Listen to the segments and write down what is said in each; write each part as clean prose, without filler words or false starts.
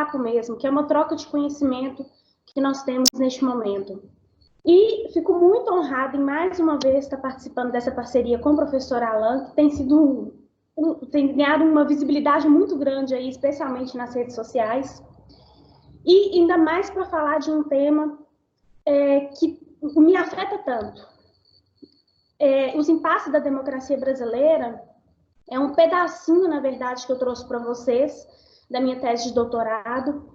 bate-papo mesmo, que é uma troca de conhecimento que nós temos neste momento. E fico muito honrada em mais uma vez estar participando dessa parceria com o professor Alan, que tem sido tem ganhado uma visibilidade muito grande aí, especialmente nas redes sociais. E ainda mais para falar de um tema que me afeta tanto. Os impasses da democracia brasileira é um pedacinho, na verdade, que eu trouxe para vocês, da minha tese de doutorado,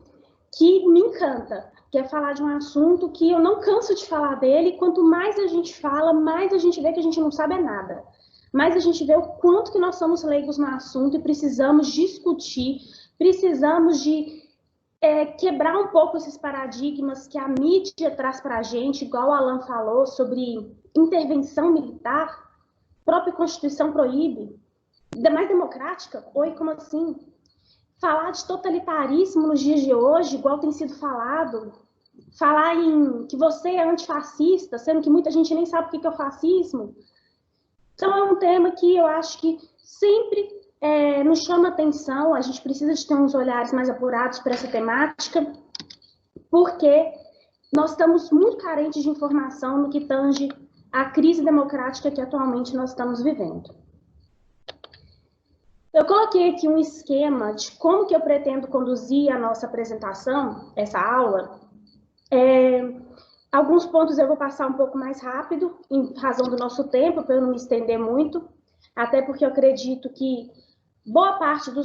que me encanta, que é falar de um assunto que eu não canso de falar dele, e quanto mais a gente fala, mais a gente vê que a gente não sabe nada. Mais a gente vê o quanto que nós somos leigos no assunto e precisamos discutir, precisamos de quebrar um pouco esses paradigmas que a mídia traz para a gente, igual o Alan falou, sobre intervenção militar, a própria Constituição proíbe, ainda mais democrática. Oi, como assim? Falar de totalitarismo nos dias de hoje, igual tem sido falado, falar em que você é antifascista, sendo que muita gente nem sabe o que é o fascismo. Então é um tema que eu acho que sempre nos chama atenção, a gente precisa de ter uns olhares mais apurados para essa temática, porque nós estamos muito carentes de informação no que tange a crise democrática que atualmente nós estamos vivendo. Eu coloquei aqui um esquema de como que eu pretendo conduzir a nossa apresentação, essa aula. Alguns pontos eu vou passar um pouco mais rápido, em razão do nosso tempo, para eu não me estender muito, até porque eu acredito que boa parte do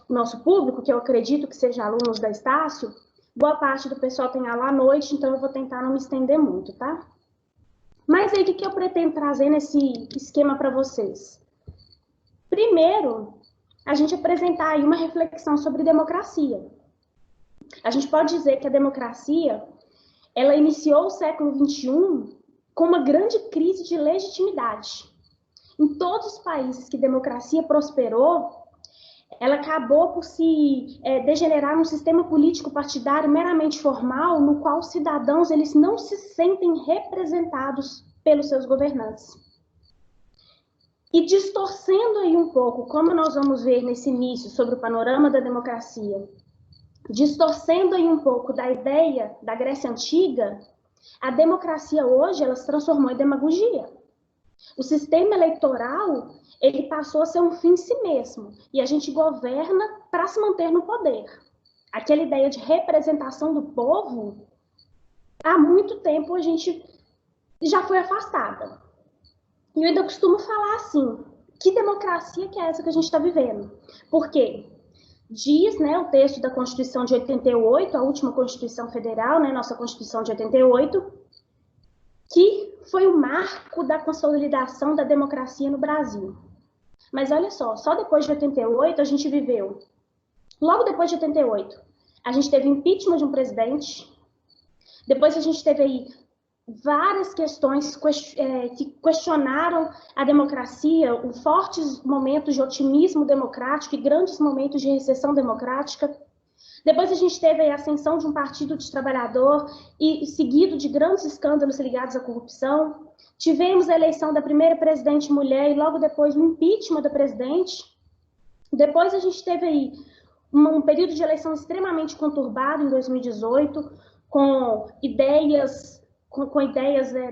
nosso público, que eu acredito que seja alunos da Estácio, boa parte do pessoal tem aula à noite, então eu vou tentar não me estender muito, tá? Mas aí, o que eu pretendo trazer nesse esquema para vocês? Primeiro, a gente apresentar aí uma reflexão sobre democracia. A gente pode dizer que a democracia, ela iniciou o século XXI com uma grande crise de legitimidade. Em todos os países que a democracia prosperou, ela acabou por se degenerar num sistema político partidário meramente formal, no qual os cidadãos eles não se sentem representados pelos seus governantes. E distorcendo aí um pouco, como nós vamos ver nesse início, sobre o panorama da democracia, distorcendo aí um pouco da ideia da Grécia Antiga, a democracia hoje ela se transformou em demagogia. O sistema eleitoral ele passou a ser um fim em si mesmo, e a gente governa para se manter no poder. Aquela ideia de representação do povo, há muito tempo a gente já foi afastada. E eu ainda costumo falar assim, que democracia que é essa que a gente está vivendo? Por quê? Diz, né, o texto da Constituição de 88, a última Constituição Federal, né, nossa Constituição de 88, que foi o marco da consolidação da democracia no Brasil. Mas olha só depois de 88 a gente viveu, logo depois de 88, a gente teve impeachment de um presidente, depois a gente teve aí várias questões que questionaram a democracia, fortes momentos de otimismo democrático e grandes momentos de recessão democrática. Depois a gente teve a ascensão de um partido de trabalhador e seguido de grandes escândalos ligados à corrupção. Tivemos a eleição da primeira presidente mulher e logo depois o impeachment da presidente. Depois a gente teve aí um período de eleição extremamente conturbado em 2018, com ideias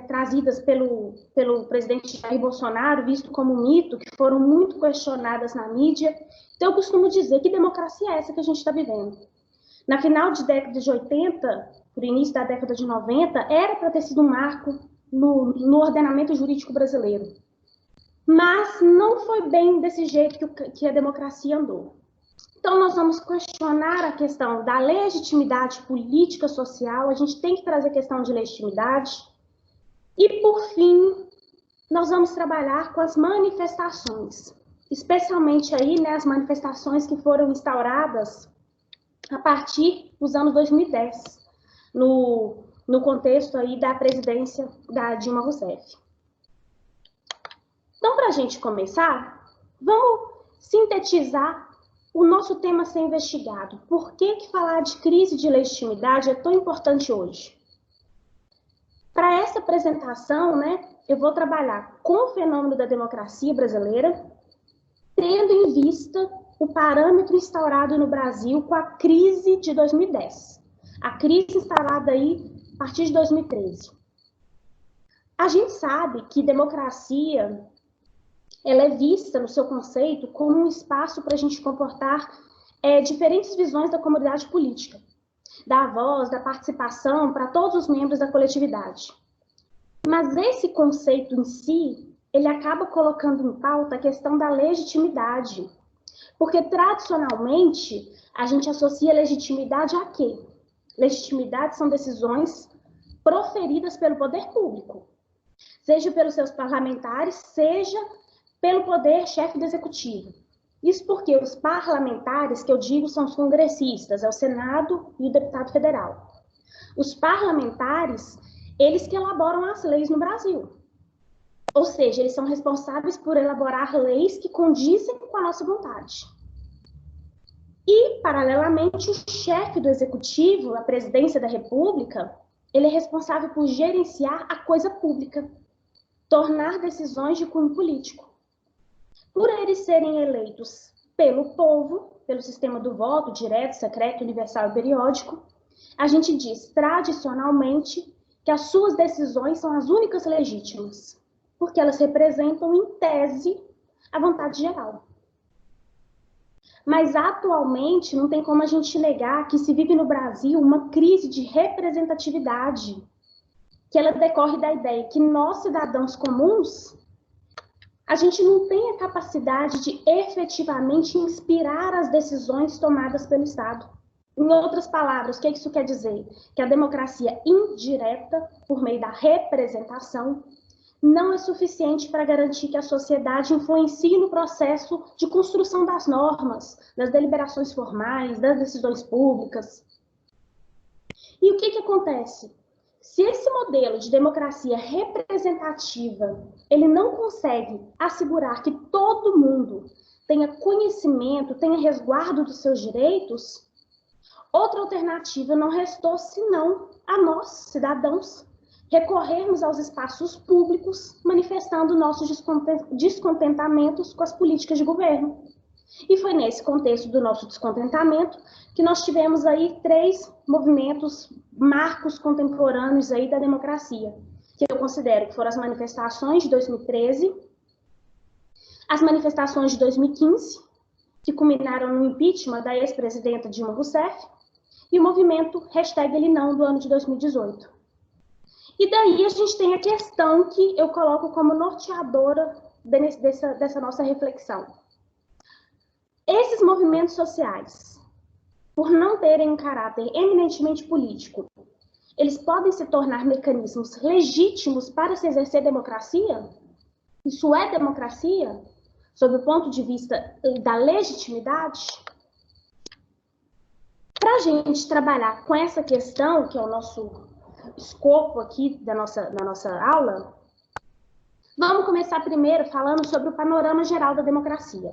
trazidas pelo presidente Jair Bolsonaro, visto como mito, que foram muito questionadas na mídia. Então, eu costumo dizer que democracia é essa que a gente está vivendo. Na final de década de 80, por início da década de 90, era para ter sido um marco no ordenamento jurídico brasileiro. Mas não foi bem desse jeito que a democracia andou. Então, nós vamos questionar a questão da legitimidade política social, a gente tem que trazer a questão de legitimidade. E, por fim, nós vamos trabalhar com as manifestações, especialmente aí, né, as manifestações que foram instauradas a partir dos anos 2010, no contexto aí da presidência da Dilma Rousseff. Então, para a gente começar, vamos sintetizar o nosso tema ser investigado. Por que falar de crise de legitimidade é tão importante hoje? Para essa apresentação, né, eu vou trabalhar com o fenômeno da democracia brasileira, tendo em vista o parâmetro instaurado no Brasil com a crise de 2010. A crise instalada aí a partir de 2013. A gente sabe que democracia ela é vista no seu conceito como um espaço para a gente comportar diferentes visões da comunidade política, da voz, da participação para todos os membros da coletividade. Mas esse conceito em si, ele acaba colocando em pauta a questão da legitimidade, porque tradicionalmente a gente associa legitimidade a quê? Legitimidade são decisões proferidas pelo poder público, seja pelos seus parlamentares, seja pelo poder chefe do executivo. Isso porque os parlamentares, que eu digo, são os congressistas, é o Senado e o deputado federal. Os parlamentares, eles que elaboram as leis no Brasil. Ou seja, eles são responsáveis por elaborar leis que condizem com a nossa vontade. E, paralelamente, o chefe do executivo, a presidência da República, ele é responsável por gerenciar a coisa pública, tornar decisões de cunho político. Por eles serem eleitos pelo povo, pelo sistema do voto direto, secreto, universal e periódico, a gente diz tradicionalmente que as suas decisões são as únicas legítimas, porque elas representam, em tese, a vontade geral. Mas, atualmente, não tem como a gente negar que se vive no Brasil uma crise de representatividade, que ela decorre da ideia que nós, cidadãos comuns, a gente não tem a capacidade de efetivamente inspirar as decisões tomadas pelo Estado. Em outras palavras, o que isso quer dizer? Que a democracia indireta, por meio da representação, não é suficiente para garantir que a sociedade influencie no processo de construção das normas, das deliberações formais, das decisões públicas. E o que acontece? Se esse modelo de democracia representativa, ele não consegue assegurar que todo mundo tenha conhecimento, tenha resguardo dos seus direitos, outra alternativa não restou senão a nós, cidadãos, recorrermos aos espaços públicos, manifestando nossos descontentamentos com as políticas de governo. E foi nesse contexto do nosso descontentamento que nós tivemos aí 3 movimentos, marcos contemporâneos aí da democracia, que eu considero que foram as manifestações de 2013, as manifestações de 2015, que culminaram no impeachment da ex-presidenta Dilma Rousseff, e o movimento #EleNão do ano de 2018. E daí a gente tem a questão que eu coloco como norteadora dessa nossa reflexão. Esses movimentos sociais, por não terem um caráter eminentemente político, eles podem se tornar mecanismos legítimos para se exercer democracia? Isso é democracia? Sob o ponto de vista da legitimidade? Para a gente trabalhar com essa questão, que é o nosso escopo aqui da nossa aula, vamos começar primeiro falando sobre o panorama geral da democracia.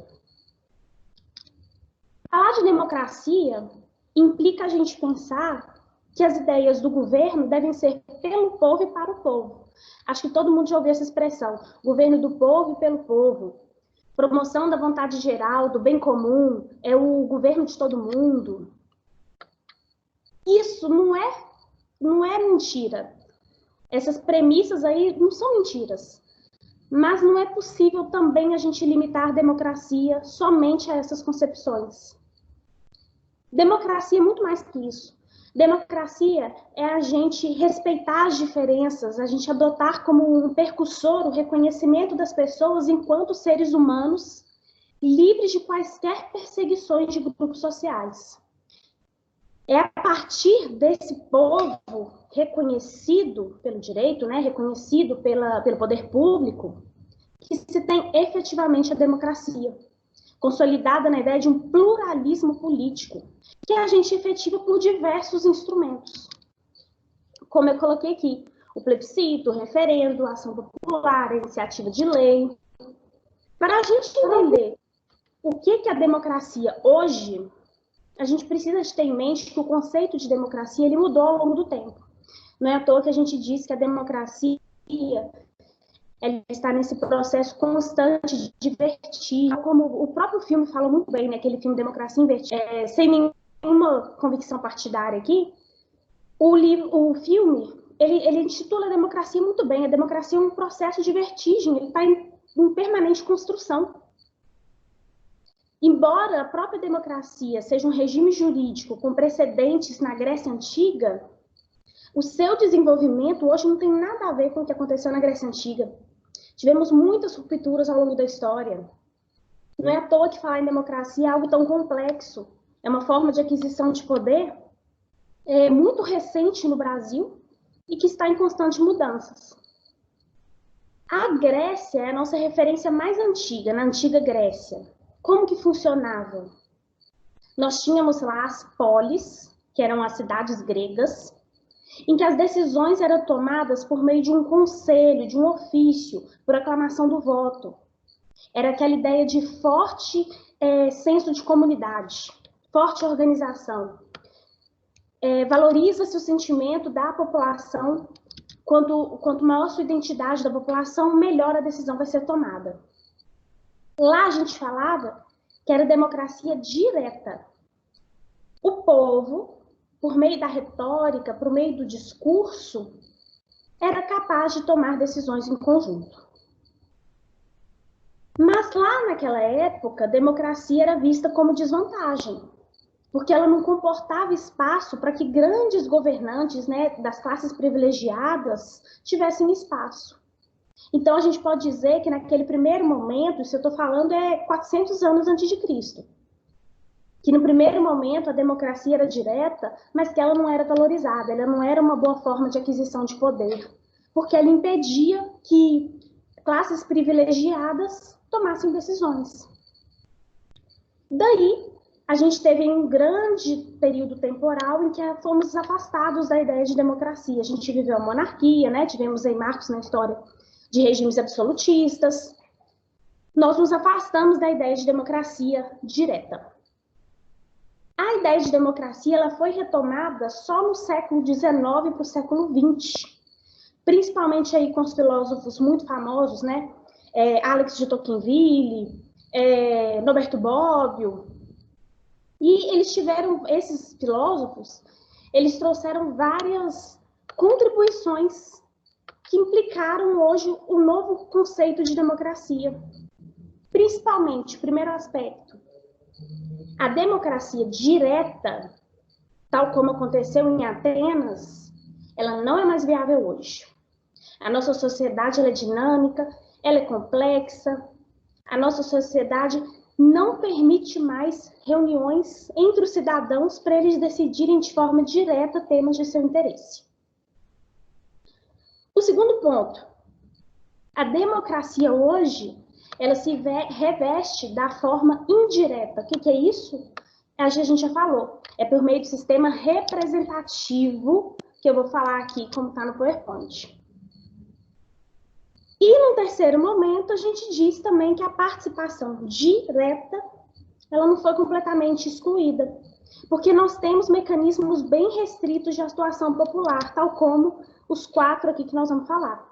Falar de democracia implica a gente pensar que as ideias do governo devem ser pelo povo e para o povo. Acho que todo mundo já ouviu essa expressão, governo do povo e pelo povo. Promoção da vontade geral, do bem comum, é o governo de todo mundo. Isso não é mentira. Essas premissas aí não são mentiras. Mas não é possível também a gente limitar a democracia somente a essas concepções. Democracia é muito mais que isso. Democracia é a gente respeitar as diferenças, a gente adotar como um percussor o reconhecimento das pessoas enquanto seres humanos, livres de quaisquer perseguições de grupos sociais. É a partir desse povo reconhecido pelo direito, reconhecido pelo poder público, que se tem efetivamente a democracia, consolidada na ideia de um pluralismo político, que a gente efetiva por diversos instrumentos. Como eu coloquei aqui, o plebiscito, o referendo, a ação popular, a iniciativa de lei. Para a gente entender o que é a democracia hoje, a gente precisa de ter em mente que o conceito de democracia ele mudou ao longo do tempo. Não é à toa que a gente diz que a democracia ela está nesse processo constante de vertigem, como o próprio filme fala muito bem, né, aquele filme Democracia em Vertigem, sem nenhuma convicção partidária aqui, o filme, ele intitula a democracia muito bem, a democracia é um processo de vertigem, ele está em permanente construção. Embora a própria democracia seja um regime jurídico com precedentes na Grécia Antiga, o seu desenvolvimento hoje não tem nada a ver com o que aconteceu na Grécia Antiga. Tivemos muitas rupturas ao longo da história. Não é à toa que falar em democracia é algo tão complexo. É uma forma de aquisição de poder muito recente no Brasil e que está em constantes mudanças. A Grécia é a nossa referência mais antiga, na antiga Grécia. Como que funcionava? Nós tínhamos lá as polis, que eram as cidades gregas, em que as decisões eram tomadas por meio de um conselho, de um ofício, por aclamação do voto. Era aquela ideia de forte senso de comunidade, forte organização. Valoriza-se o sentimento da população, quanto maior sua identidade da população, melhor a decisão vai ser tomada. Lá a gente falava que era democracia direta. O povo, por meio da retórica, por meio do discurso, era capaz de tomar decisões em conjunto. Mas lá naquela época, a democracia era vista como desvantagem, porque ela não comportava espaço para que grandes governantes, né, das classes privilegiadas tivessem espaço. Então, a gente pode dizer que naquele primeiro momento, isso eu estou falando 400 anos antes de Cristo, que no primeiro momento a democracia era direta, mas que ela não era valorizada, ela não era uma boa forma de aquisição de poder, porque ela impedia que classes privilegiadas tomassem decisões. Daí, a gente teve um grande período temporal em que fomos afastados da ideia de democracia. A gente viveu a monarquia, né? Tivemos aí marcos na história de regimes absolutistas. Nós nos afastamos da ideia de democracia direta. A ideia de democracia ela foi retomada só no século XIX para o século XX, principalmente aí com os filósofos muito famosos, né? Alex de Tocqueville, Norberto Bobbio. E esses filósofos, eles trouxeram várias contribuições que implicaram hoje o novo conceito de democracia. Principalmente, primeiro aspecto, a democracia direta, tal como aconteceu em Atenas, ela não é mais viável hoje. A nossa sociedade ela é dinâmica, ela é complexa, a nossa sociedade não permite mais reuniões entre os cidadãos para eles decidirem de forma direta temas de seu interesse. O segundo ponto, a democracia hoje, ela se reveste da forma indireta. O que é isso? A gente já falou, é por meio do sistema representativo, que eu vou falar aqui como está no PowerPoint. E no terceiro momento, a gente diz também que a participação direta, ela não foi completamente excluída, porque nós temos mecanismos bem restritos de atuação popular, tal como os 4 aqui que nós vamos falar.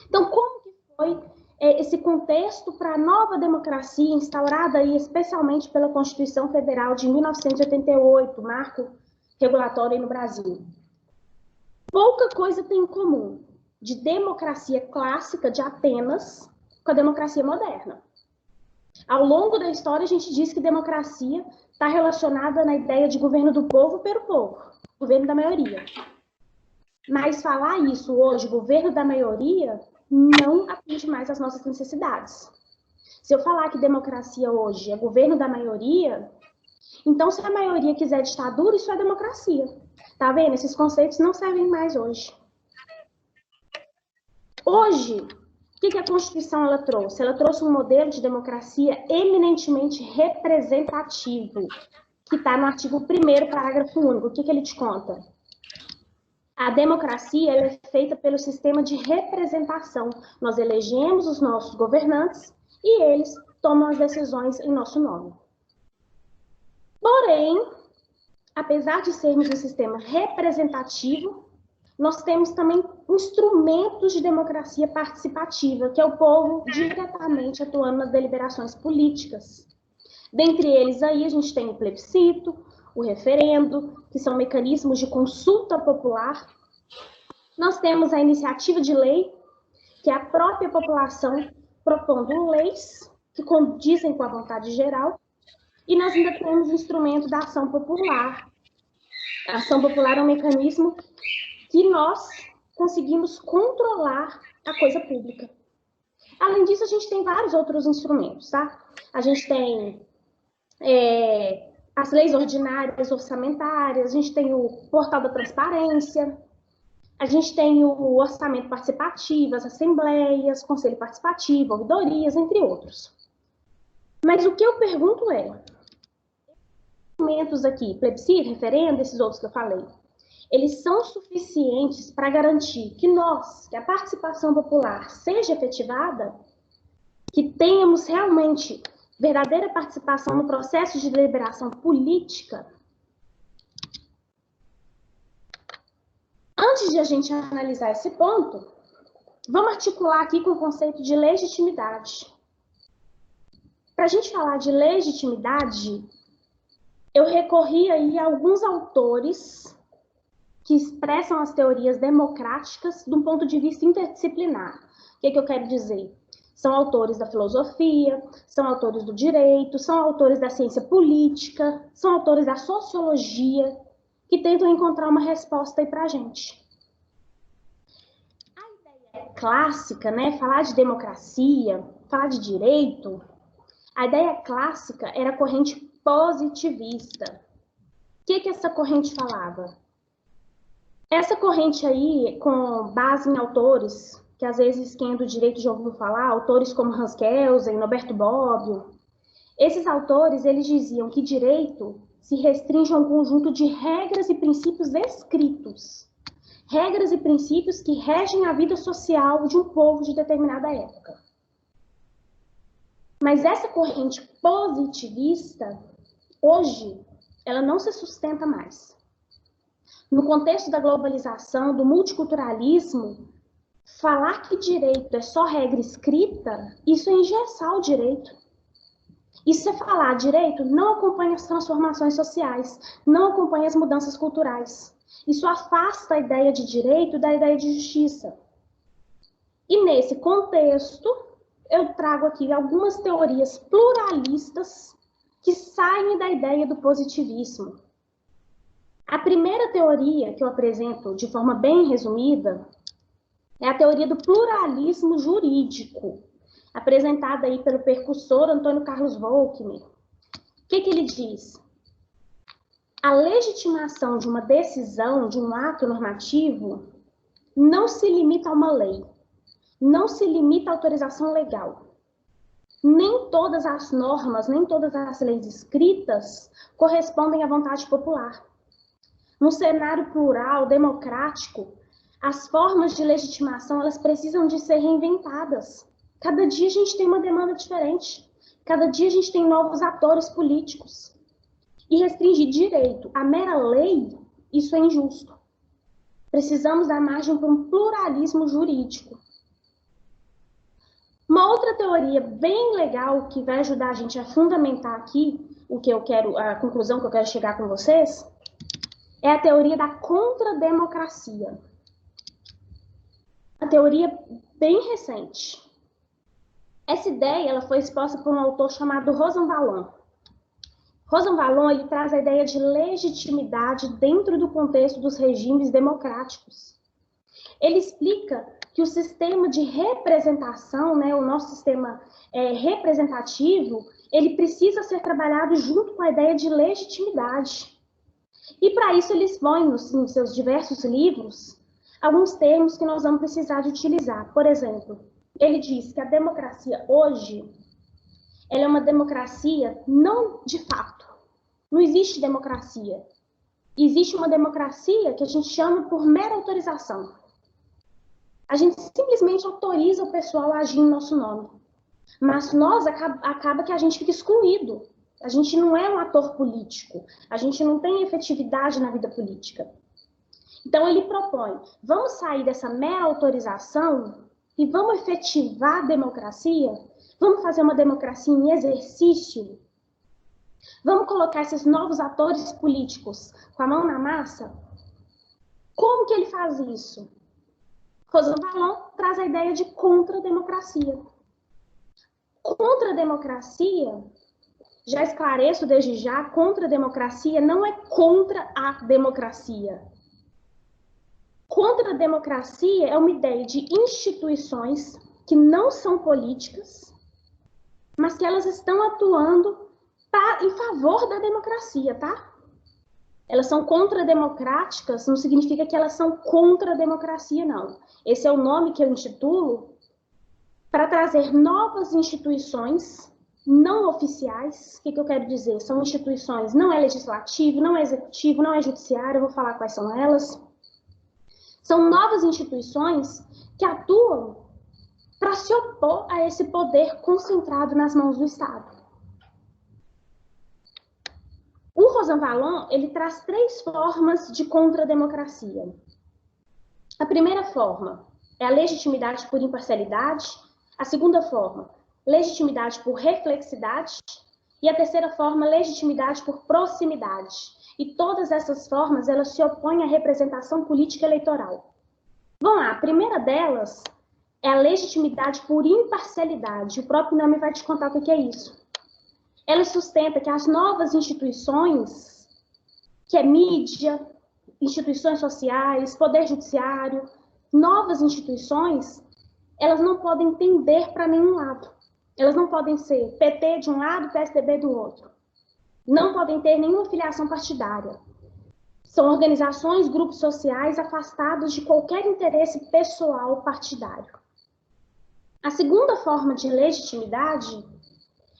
Então, como que foi esse contexto para a nova democracia instaurada aí, especialmente pela Constituição Federal de 1988, marco regulatório aí no Brasil? Pouca coisa tem em comum de democracia clássica de Atenas com a democracia moderna. Ao longo da história, a gente diz que democracia está relacionada na ideia de governo do povo pelo povo, governo da maioria. Mas falar isso hoje, governo da maioria, não atende mais às nossas necessidades. Se eu falar que democracia hoje é governo da maioria, então se a maioria quiser ditadura, isso é democracia. Tá vendo? Esses conceitos não servem mais hoje. Hoje, o que a Constituição ela trouxe? Ela trouxe um modelo de democracia eminentemente representativo, que está no artigo 1º, parágrafo único. O que ele te conta? A democracia ela é feita pelo sistema de representação. Nós elegemos os nossos governantes e eles tomam as decisões em nosso nome. Porém, apesar de sermos um sistema representativo, nós temos também instrumentos de democracia participativa, que é o povo diretamente atuando nas deliberações políticas. Dentre eles aí a gente tem o plebiscito, o referendo, que são mecanismos de consulta popular. Nós temos a iniciativa de lei, que é a própria população propondo leis que condizem com a vontade geral. E nós ainda temos o instrumento da ação popular. A ação popular é um mecanismo que nós conseguimos controlar a coisa pública. Além disso, a gente tem vários outros instrumentos, tá? A gente tem as leis ordinárias orçamentárias, a gente tem o portal da transparência, a gente tem o orçamento participativo, as assembleias, conselho participativo, ouvidorias, entre outros. Mas o que eu pergunto é, instrumentos aqui, plebiscito, referendo, esses outros que eu falei, eles são suficientes para garantir que a participação popular seja efetivada, que tenhamos realmente verdadeira participação no processo de deliberação política? Antes de a gente analisar esse ponto, vamos articular aqui com o conceito de legitimidade. Para a gente falar de legitimidade, eu recorri aí a alguns autores que expressam as teorias democráticas de um ponto de vista interdisciplinar. O que eu quero dizer? São autores da filosofia, são autores do direito, são autores da ciência política, são autores da sociologia, que tentam encontrar uma resposta aí para a gente. A ideia clássica, né, falar de democracia, falar de direito, a ideia clássica era a corrente positivista. O que essa corrente falava? Essa corrente aí, com base em autores, que às vezes quem é do direito já ouviu falar, autores como Hans Kelsen, Norberto Bobbio, esses autores, eles diziam que direito se restringe a um conjunto de regras e princípios escritos. Regras e princípios que regem a vida social de um povo de determinada época. Mas essa corrente positivista, hoje, ela não se sustenta mais. No contexto da globalização, do multiculturalismo, falar que direito é só regra escrita, isso é engessar o direito. E se falar direito, não acompanha as transformações sociais, não acompanha as mudanças culturais. Isso afasta a ideia de direito da ideia de justiça. E nesse contexto, eu trago aqui algumas teorias pluralistas que saem da ideia do positivismo. A primeira teoria que eu apresento de forma bem resumida é a teoria do pluralismo jurídico, apresentada aí pelo percussor Antônio Carlos Volkmer. O que ele diz? A legitimação de uma decisão, de um ato normativo, não se limita a uma lei, não se limita à autorização legal. Nem todas as normas, nem todas as leis escritas correspondem à vontade popular. Num cenário plural, democrático, as formas de legitimação elas precisam de ser reinventadas. Cada dia a gente tem uma demanda diferente. Cada dia a gente tem novos atores políticos. E restringir direito à mera lei, isso é injusto. Precisamos dar margem para um pluralismo jurídico. Uma outra teoria bem legal que vai ajudar a gente a fundamentar aqui o que eu quero, a conclusão que eu quero chegar com vocês, é a teoria da contrademocracia. Uma teoria bem recente. Essa ideia ela foi exposta por um autor chamado Rosan Vallon. Rosan Vallon ele traz a ideia de legitimidade dentro do contexto dos regimes democráticos. Ele explica que o sistema de representação, né, o nosso sistema representativo, ele precisa ser trabalhado junto com a ideia de legitimidade. E para isso eles põem nos seus diversos livros alguns termos que nós vamos precisar de utilizar. Por exemplo, ele diz que a democracia hoje ela é uma democracia não de fato. Não existe democracia. Existe uma democracia que a gente chama por mera autorização. A gente simplesmente autoriza o pessoal a agir em nosso nome. Mas nós acaba que a gente fica excluído. A gente não é um ator político. A gente não tem efetividade na vida política. Então, ele propõe, vamos sair dessa mera autorização e vamos efetivar a democracia? Vamos fazer uma democracia em exercício? Vamos colocar esses novos atores políticos com a mão na massa? Como que ele faz isso? Rosanvallon traz a ideia de contra-democracia. Contra-democracia, já esclareço desde já, contra-democracia não é contra a democracia. Contra-democracia é uma ideia de instituições que não são políticas, mas que elas estão atuando em favor da democracia, tá? Elas são contra-democráticas, não significa que elas são contra a democracia, não. Esse é o nome que eu intitulo para trazer novas instituições não oficiais. O que eu quero dizer? São instituições, não é legislativo, não é executivo, não é judiciário, eu vou falar quais são elas. São novas instituições que atuam para se opor a esse poder concentrado nas mãos do Estado. O Rosanvallon, ele traz 3 formas de contra-democracia. A primeira forma é a legitimidade por imparcialidade, a segunda forma, legitimidade por reflexidade, e a terceira forma, legitimidade por proximidade. E todas essas formas, elas se opõem à representação política eleitoral. Vamos lá, a primeira delas é a legitimidade por imparcialidade. O próprio nome vai te contar o que é isso. Ela sustenta que as novas instituições, que é mídia, instituições sociais, poder judiciário, novas instituições, elas não podem tender para nenhum lado. Elas não podem ser PT de um lado, PSDB do outro. Não podem ter nenhuma filiação partidária. São organizações, grupos sociais afastados de qualquer interesse pessoal partidário. A segunda forma de legitimidade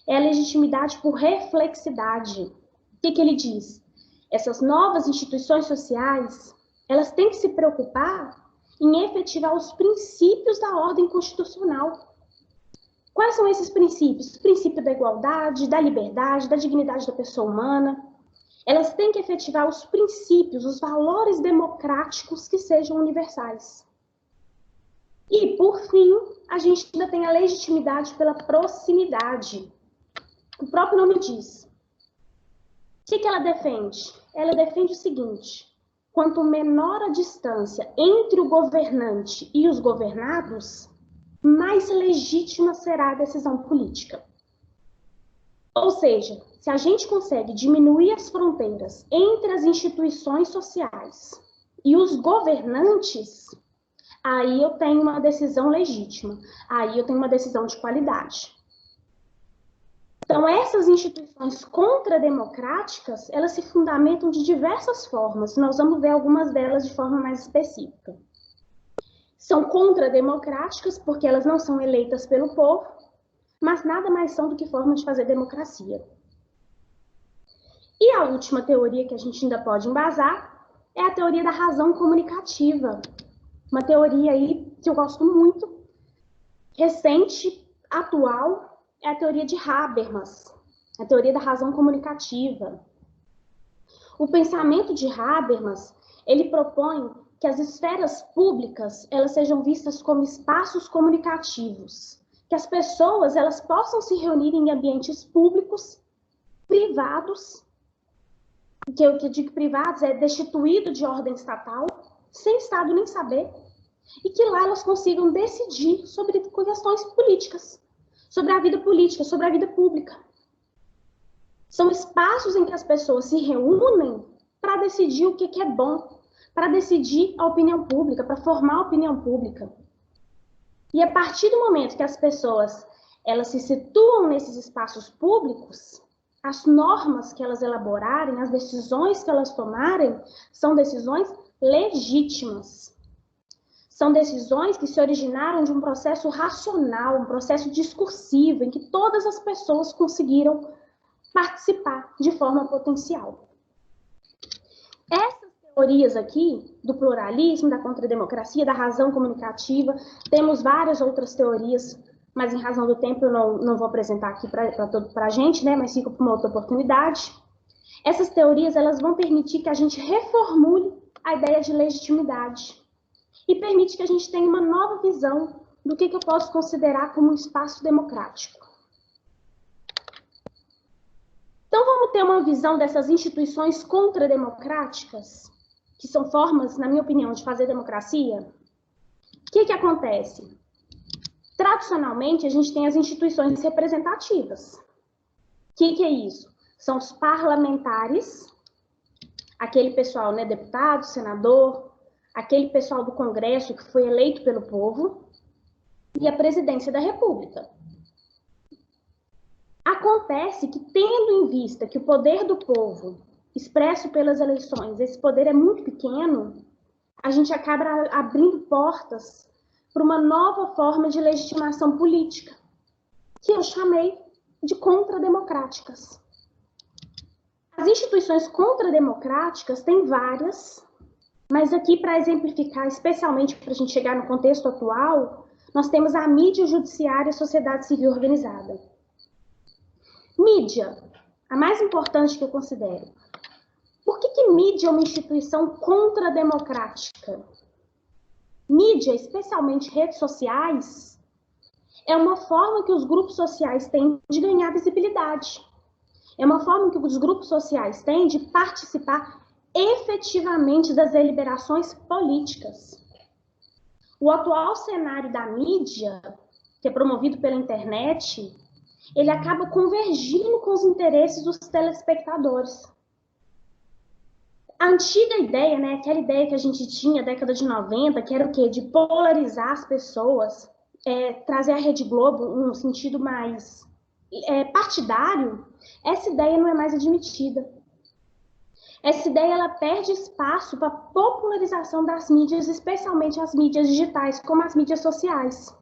é a legitimidade por reflexidade. O que ele diz? Essas novas instituições sociais, elas têm que se preocupar em efetivar os princípios da ordem constitucional. Quais são esses princípios? O princípio da igualdade, da liberdade, da dignidade da pessoa humana. Elas têm que efetivar os princípios, os valores democráticos que sejam universais. E, por fim, a gente ainda tem a legitimidade pela proximidade. O próprio nome diz. O que ela defende? Ela defende o seguinte: quanto menor a distância entre o governante e os governados, mais legítima será a decisão política. Ou seja, se a gente consegue diminuir as fronteiras entre as instituições sociais e os governantes, aí eu tenho uma decisão legítima, aí eu tenho uma decisão de qualidade. Então, essas instituições contrademocráticas, elas se fundamentam de diversas formas. Nós vamos ver algumas delas de forma mais específica. São contrademocráticas porque elas não são eleitas pelo povo, mas nada mais são do que forma de fazer democracia. E a última teoria que a gente ainda pode embasar é a teoria da razão comunicativa. Uma teoria aí que eu gosto muito, recente, atual, é a teoria de Habermas, a teoria da razão comunicativa. O pensamento de Habermas, ele propõe que as esferas públicas, elas sejam vistas como espaços comunicativos, que as pessoas, elas possam se reunir em ambientes públicos, privados, que eu digo privados é destituído de ordem estatal, sem Estado nem saber, e que lá elas consigam decidir sobre questões políticas, sobre a vida política, sobre a vida pública. São espaços em que as pessoas se reúnem para decidir o que é bom, para decidir a opinião pública, para formar a opinião pública. E a partir do momento que as pessoas elas se situam nesses espaços públicos, as normas que elas elaborarem, as decisões que elas tomarem, são decisões legítimas. São decisões que se originaram de um processo racional, um processo discursivo, em que todas as pessoas conseguiram participar de forma potencial. Essas teorias aqui, do pluralismo, da contrademocracia, da razão comunicativa, temos várias outras teorias, mas em razão do tempo eu não vou apresentar aqui para a gente, né, mas fica para uma outra oportunidade. Essas teorias elas vão permitir que a gente reformule a ideia de legitimidade e permite que a gente tenha uma nova visão do que eu posso considerar como um espaço democrático. Então, vamos ter uma visão dessas instituições contrademocráticas, que são formas, na minha opinião, de fazer democracia? O que acontece? Tradicionalmente, a gente tem as instituições representativas. O que é isso? São os parlamentares, aquele pessoal, né, deputado, senador, aquele pessoal do Congresso que foi eleito pelo povo, e a presidência da República. Acontece que, tendo em vista que o poder do povo, expresso pelas eleições, esse poder é muito pequeno, a gente acaba abrindo portas para uma nova forma de legitimação política, que eu chamei de contrademocráticas. As instituições contrademocráticas têm várias, mas aqui, para exemplificar, especialmente para a gente chegar no contexto atual, nós temos a mídia judiciária e a sociedade civil organizada. Mídia, a mais importante que eu considero. Por que mídia é uma instituição contrademocrática? Mídia, especialmente redes sociais, é uma forma que os grupos sociais têm de ganhar visibilidade. É uma forma que os grupos sociais têm de participar efetivamente das deliberações políticas. O atual cenário da mídia, que é promovido pela internet, ele acaba convergindo com os interesses dos telespectadores. A antiga ideia, né, aquela ideia que a gente tinha na década de 90, que era o quê? De polarizar as pessoas, trazer a Rede Globo um sentido mais partidário, essa ideia não é mais admitida. Essa ideia ela perde espaço para a popularização das mídias, especialmente as mídias digitais, como as mídias sociais.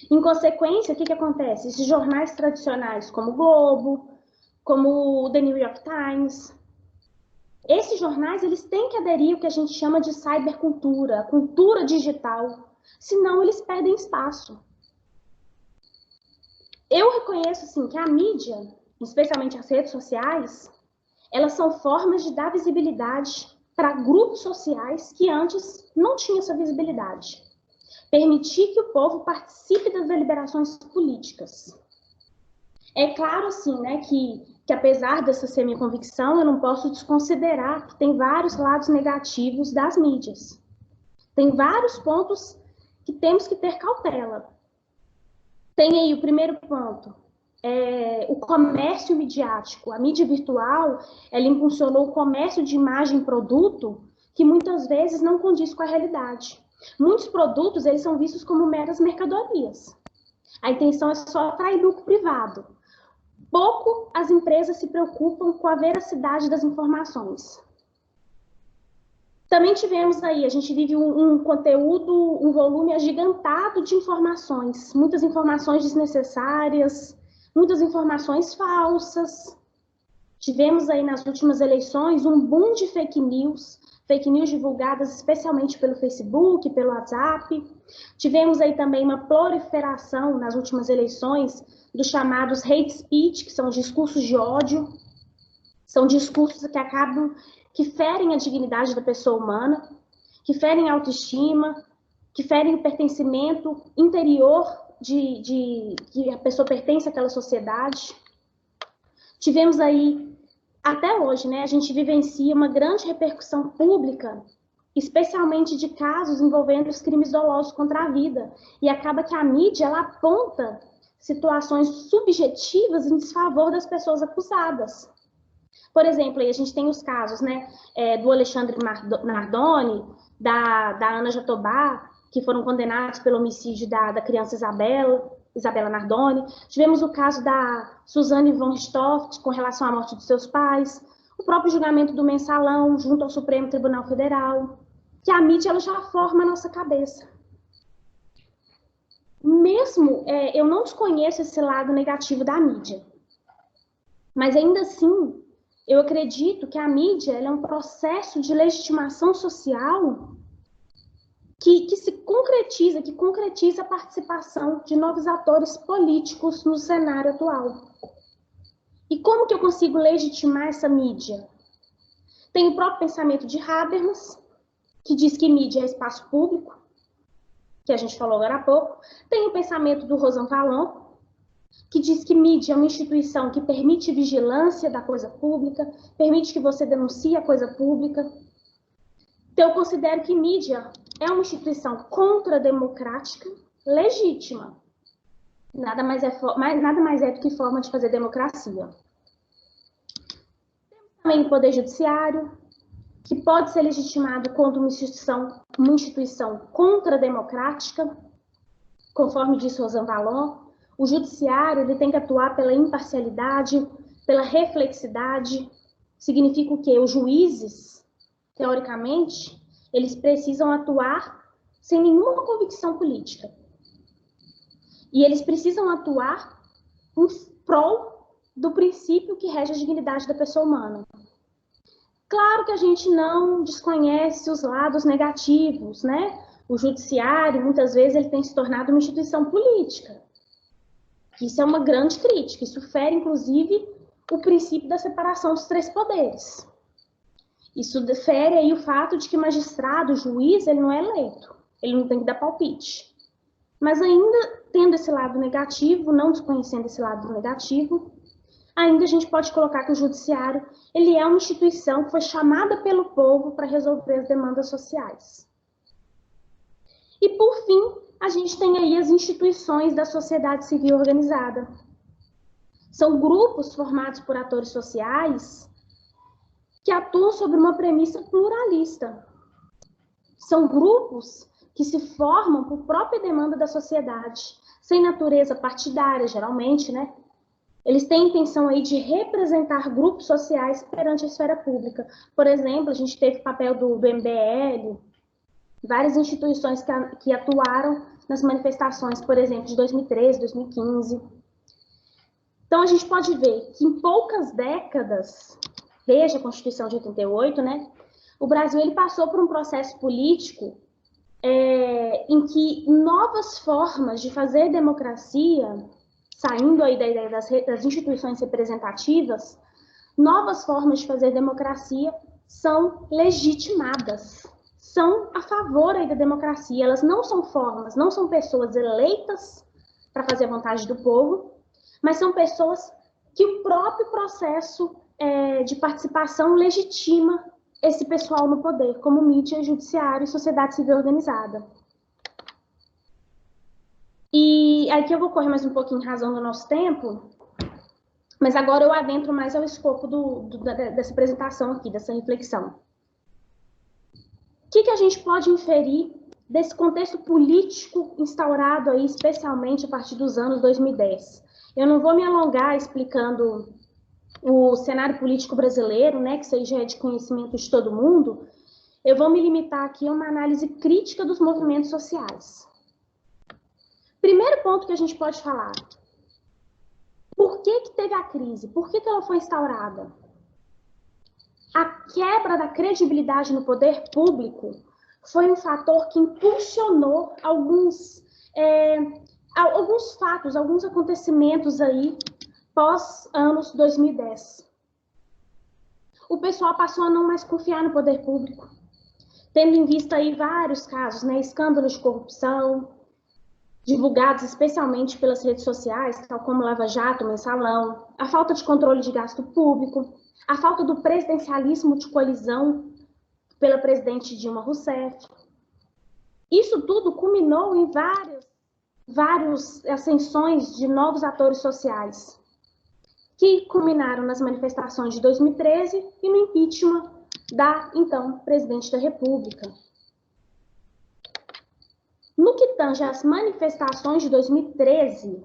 Em consequência, o que acontece? Esses jornais tradicionais, como o Globo, como o The New York Times, esses jornais eles têm que aderir ao que a gente chama de cybercultura, a cultura digital, senão eles perdem espaço. Eu reconheço assim, que a mídia, especialmente as redes sociais, elas são formas de dar visibilidade para grupos sociais que antes não tinham essa visibilidade. Permitir que o povo participe das deliberações políticas. É claro, assim, né, que apesar dessa ser minha convicção, eu não posso desconsiderar que tem vários lados negativos das mídias. Tem vários pontos que temos que ter cautela. Tem aí o primeiro ponto, o comércio midiático. A mídia virtual, ela impulsionou o comércio de imagem e produto que muitas vezes não condiz com a realidade. Muitos produtos, eles são vistos como meras mercadorias. A intenção é só atrair lucro privado. Pouco as empresas se preocupam com a veracidade das informações. Também tivemos aí, a gente vive um conteúdo, um volume agigantado de informações, muitas informações desnecessárias, muitas informações falsas. Tivemos aí nas últimas eleições um boom de fake news divulgadas especialmente pelo Facebook, pelo WhatsApp. Tivemos aí também uma proliferação nas últimas eleições dos chamados hate speech, que são discursos de ódio, são discursos que ferem a dignidade da pessoa humana, que ferem a autoestima, que ferem o pertencimento interior de que a pessoa pertence àquela sociedade. Tivemos aí, até hoje, né, a gente vivencia uma grande repercussão pública, especialmente de casos envolvendo os crimes dolosos contra a vida, e acaba que a mídia ela aponta situações subjetivas em desfavor das pessoas acusadas. Por exemplo, aí a gente tem os casos, né, do Alexandre Nardoni, da Ana Jatobá, que foram condenados pelo homicídio da criança Isabela Nardoni. Tivemos o caso da Suzane von Richthofen, com relação à morte de seus pais, o próprio julgamento do Mensalão junto ao Supremo Tribunal Federal, que a mídia ela já forma a nossa cabeça. Mesmo, eu não desconheço esse lado negativo da mídia, mas ainda assim, eu acredito que a mídia ela é um processo de legitimação social que se concretiza, que concretiza a participação de novos atores políticos no cenário atual. E como que eu consigo legitimar essa mídia? Tem o próprio pensamento de Habermas, que diz que mídia é espaço público, que a gente falou agora há pouco. Tem o pensamento do Rosan Valon, que diz que mídia é uma instituição que permite vigilância da coisa pública, permite que você denuncie a coisa pública. Então, eu considero que mídia é uma instituição contrademocrática, legítima. Nada mais é do que forma de fazer democracia. Temos também o Poder Judiciário, que pode ser legitimado contra uma instituição contrademocrática, conforme disse Rosan Valon. O Judiciário ele tem que atuar pela imparcialidade, pela reflexidade. Significa o quê? Os juízes, teoricamente, eles precisam atuar sem nenhuma convicção política. E eles precisam atuar em prol do princípio que rege a dignidade da pessoa humana. Claro que a gente não desconhece os lados negativos, né? O judiciário, muitas vezes, ele tem se tornado uma instituição política. Isso é uma grande crítica. Isso fere, inclusive, o princípio da separação dos três poderes. Isso fere aí o fato de que magistrado, juiz, ele não é eleito. Ele não tem que dar palpite. Mas ainda tendo esse lado negativo, não desconhecendo esse lado negativo, ainda a gente pode colocar que o judiciário ele é uma instituição que foi chamada pelo povo para resolver as demandas sociais. E, por fim, a gente tem aí as instituições da sociedade civil organizada. São grupos formados por atores sociais que atuam sobre uma premissa pluralista. São grupos que se formam por própria demanda da sociedade, sem natureza partidária, geralmente, né? Eles têm a intenção aí de representar grupos sociais perante a esfera pública. Por exemplo, a gente teve o papel do MBL, várias instituições que atuaram nas manifestações, por exemplo, de 2013, 2015. Então, a gente pode ver que em poucas décadas, desde a Constituição de 88, né, o Brasil ele passou por um processo político em que novas formas de fazer democracia, saindo aí da ideia das instituições representativas, novas formas de fazer democracia são legitimadas, são a favor aí da democracia. Elas não são formas, não são pessoas eleitas para fazer a vontade do povo, mas são pessoas que o próprio processo de participação legitima esse pessoal no poder, como mídia, judiciário e sociedade civil organizada. E aqui eu vou correr mais um pouquinho em razão do nosso tempo, mas agora eu adentro mais ao escopo dessa apresentação aqui, dessa reflexão. O que a gente pode inferir desse contexto político instaurado aí, especialmente a partir dos anos 2010? Eu não vou me alongar explicando o cenário político brasileiro, né, que isso aí já é de conhecimento de todo mundo. Eu vou me limitar aqui a uma análise crítica dos movimentos sociais. Primeiro ponto que a gente pode falar. Por que teve a crise? Por que ela foi instaurada? A quebra da credibilidade no poder público foi um fator que impulsionou alguns fatos, alguns acontecimentos aí pós anos 2010. O pessoal passou a não mais confiar no poder público, tendo em vista aí vários casos, né, escândalos de corrupção, divulgados especialmente pelas redes sociais, tal como Lava Jato, Mensalão, a falta de controle de gasto público, a falta do presidencialismo de coalizão pela presidente Dilma Rousseff. Isso tudo culminou em várias ascensões de novos atores sociais, que culminaram nas manifestações de 2013 e no impeachment da, então, presidente da República. No que tange às manifestações de 2013,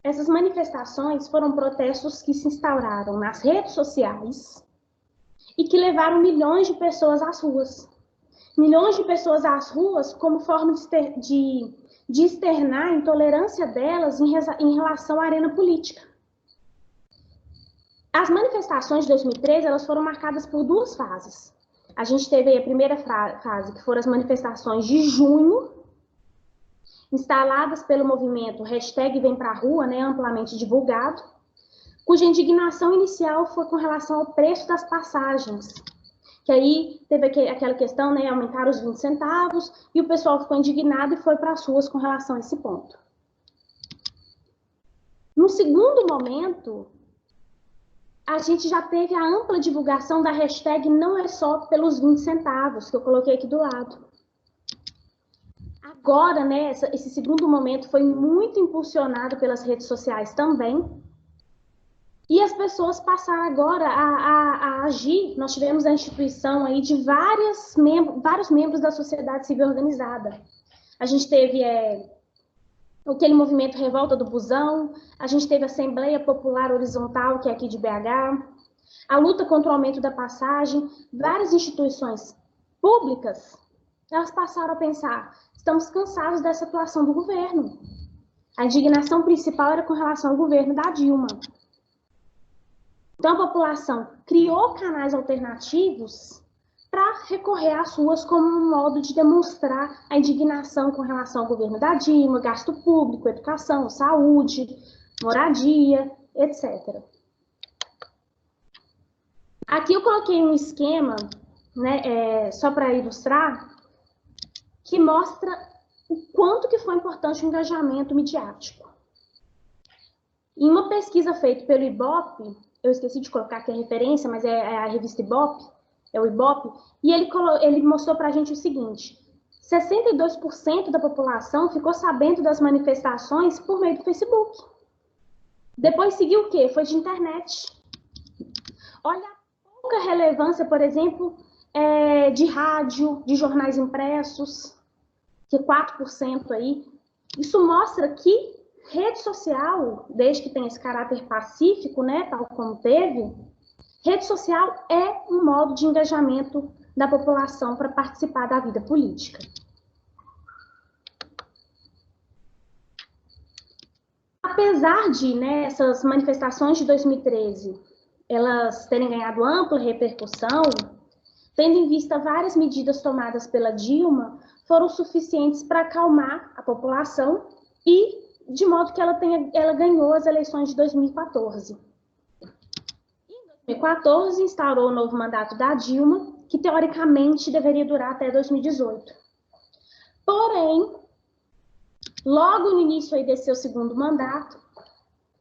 essas manifestações foram protestos que se instauraram nas redes sociais e que levaram milhões de pessoas às ruas. Milhões de pessoas às ruas como forma de externar a intolerância delas em relação à arena política. As manifestações de 2013 elas foram marcadas por duas fases. A gente teve aí a primeira fase, que foram as manifestações de junho, instaladas pelo movimento #VemPraRua, né, amplamente divulgado, cuja indignação inicial foi com relação ao preço das passagens, que aí teve aquela questão, né, aumentar os 20 centavos, e o pessoal ficou indignado e foi para as ruas com relação a esse ponto. No segundo momento, a gente já teve a ampla divulgação da hashtag não é só pelos 20 centavos, que eu coloquei aqui do lado. Agora, né, esse segundo momento foi muito impulsionado pelas redes sociais também, e as pessoas passaram agora a agir. Nós tivemos a instituição aí de vários membros da sociedade civil organizada. A gente teve aquele movimento Revolta do Busão, a gente teve a Assembleia Popular Horizontal, que é aqui de BH, a luta contra o aumento da passagem, várias instituições públicas, elas passaram a pensar, estamos cansados dessa atuação do governo. A indignação principal era com relação ao governo da Dilma. Então, a população criou canais alternativos para recorrer às ruas como um modo de demonstrar a indignação com relação ao governo da Dilma, gasto público, educação, saúde, moradia, etc. Aqui eu coloquei um esquema, né, só para ilustrar, que mostra o quanto que foi importante o engajamento midiático. Em uma pesquisa feita pelo Ibope, eu esqueci de colocar aqui a referência, mas é a revista Ibope, é o Ibope, e ele mostrou para a gente o seguinte: 62% da população ficou sabendo das manifestações por meio do Facebook. Depois seguiu o quê? Foi de internet. Olha a pouca relevância, por exemplo, de rádio, de jornais impressos, que é 4% aí. Isso mostra que rede social, desde que tem esse caráter pacífico, né, tal como teve, rede social é um modo de engajamento da população para participar da vida política. Apesar de, né, essas manifestações de 2013, elas terem ganhado ampla repercussão, tendo em vista várias medidas tomadas pela Dilma, foram suficientes para acalmar a população e de modo que ela ganhou as eleições de 2014. Em 2014, instaurou o novo mandato da Dilma, que teoricamente deveria durar até 2018. Porém, logo no início aí desse seu segundo mandato,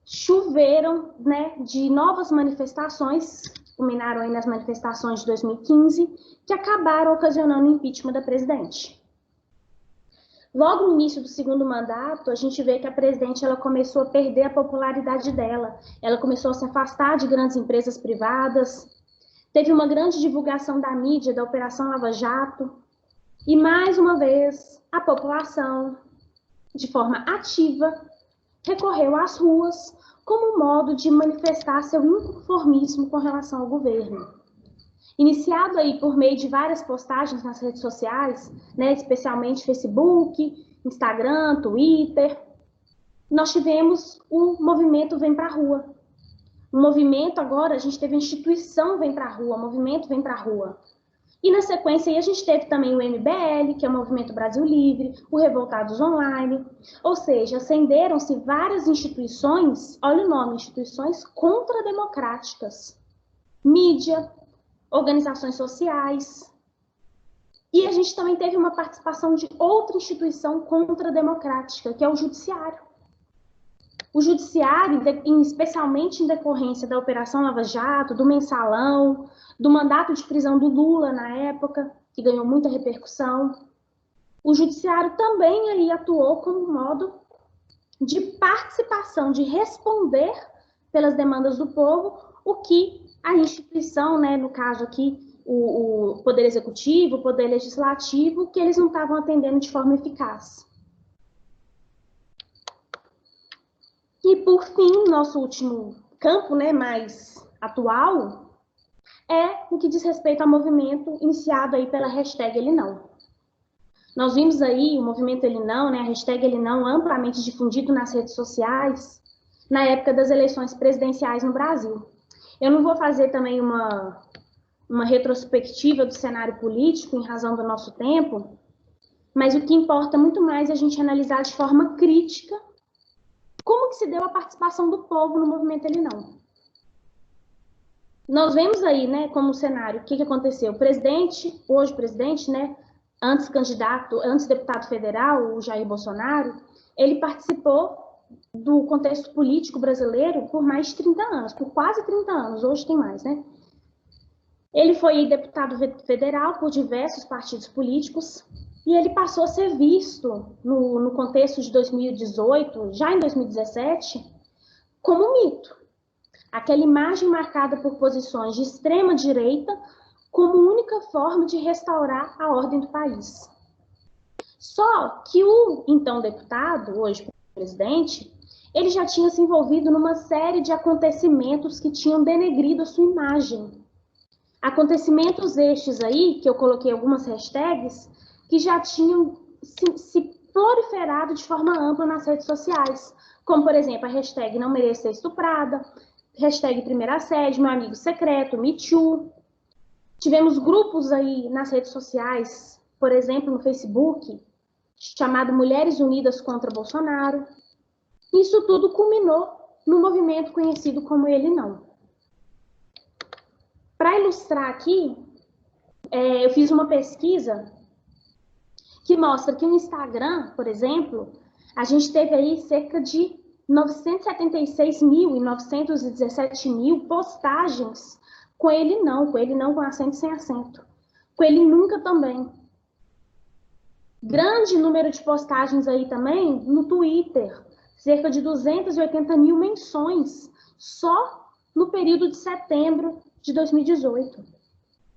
choveram, né, de novas manifestações, culminaram aí nas manifestações de 2015, que acabaram ocasionando o impeachment da presidente. Logo no início do segundo mandato, a gente vê que a presidente ela começou a perder a popularidade dela. Ela começou a se afastar de grandes empresas privadas. Teve uma grande divulgação da mídia da Operação Lava Jato. E, mais uma vez, a população, de forma ativa, recorreu às ruas como um modo de manifestar seu inconformismo com relação ao governo. Iniciado aí por meio de várias postagens nas redes sociais, né, especialmente Facebook, Instagram, Twitter, nós tivemos o movimento Vem Pra Rua. O movimento agora, a gente teve a instituição Vem Pra Rua, o movimento Vem Pra Rua. E na sequência aí a gente teve também o MBL, que é o Movimento Brasil Livre, o Revoltados Online, ou seja, acenderam-se várias instituições, olha o nome, instituições contrademocráticas, mídia, organizações sociais, e a gente também teve uma participação de outra instituição contrademocrática, que é o Judiciário. O Judiciário, especialmente em decorrência da Operação Lava Jato, do Mensalão, do mandato de prisão do Lula na época, que ganhou muita repercussão, o Judiciário também aí atuou como modo de participação, de responder pelas demandas do povo, o que a instituição, né, no caso aqui, o Poder Executivo, o Poder Legislativo, que eles não estavam atendendo de forma eficaz. E, por fim, nosso último campo, né, mais atual, é o que diz respeito ao movimento iniciado aí pela hashtag Ele Não. Nós vimos aí o movimento Ele Não, né, a hashtag Ele Não, amplamente difundido nas redes sociais, na época das eleições presidenciais no Brasil. Eu não vou fazer também uma retrospectiva do cenário político em razão do nosso tempo, mas o que importa muito mais é a gente analisar de forma crítica como que se deu a participação do povo no movimento Ele Não. Nós vemos aí, né, como cenário, o que aconteceu? O presidente, hoje presidente, né, antes candidato, antes deputado federal, o Jair Bolsonaro, ele participou do contexto político brasileiro por mais de 30 anos, por quase 30 anos, hoje tem mais, né? Ele foi deputado federal por diversos partidos políticos e ele passou a ser visto no contexto de 2018, já em 2017, como um mito. Aquela imagem marcada por posições de extrema direita como única forma de restaurar a ordem do país. Só que o então deputado, hoje presidente, ele já tinha se envolvido numa série de acontecimentos que tinham denegrido a sua imagem. Acontecimentos estes aí, que eu coloquei algumas hashtags, que já tinham se proliferado de forma ampla nas redes sociais, como, por exemplo, a hashtag não mereço ser estuprada, hashtag primeira assédio, meu amigo secreto, Me Too. Tivemos grupos aí nas redes sociais, por exemplo, no Facebook, chamado Mulheres Unidas contra Bolsonaro. Isso tudo culminou no movimento conhecido como Ele Não. Para ilustrar aqui, eu fiz uma pesquisa que mostra que no Instagram, por exemplo, a gente teve aí cerca de 976.917 postagens com Ele Não com acento e sem acento, com Ele Nunca também. Grande número de postagens aí também no Twitter, cerca de 280 mil menções só no período de setembro de 2018.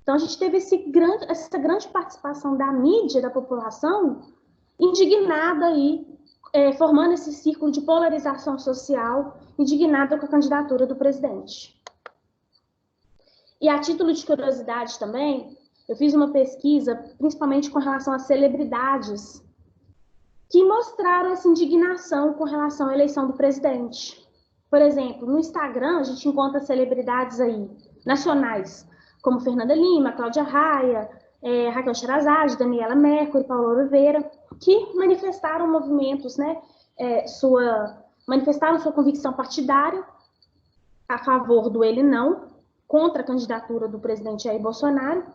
Então, a gente teve essa grande participação da mídia, da população, indignada aí, formando esse círculo de polarização social, indignada com a candidatura do presidente. E a título de curiosidade também, eu fiz uma pesquisa, principalmente com relação às celebridades, que mostraram essa indignação com relação à eleição do presidente. Por exemplo, no Instagram, a gente encontra celebridades aí, nacionais, como Fernanda Lima, Cláudia Raia, Raquel Sherazade, Daniela Mercury, Paulo Oliveira, que manifestaram movimentos, né, manifestaram sua convicção partidária a favor do Ele Não, contra a candidatura do presidente Jair Bolsonaro,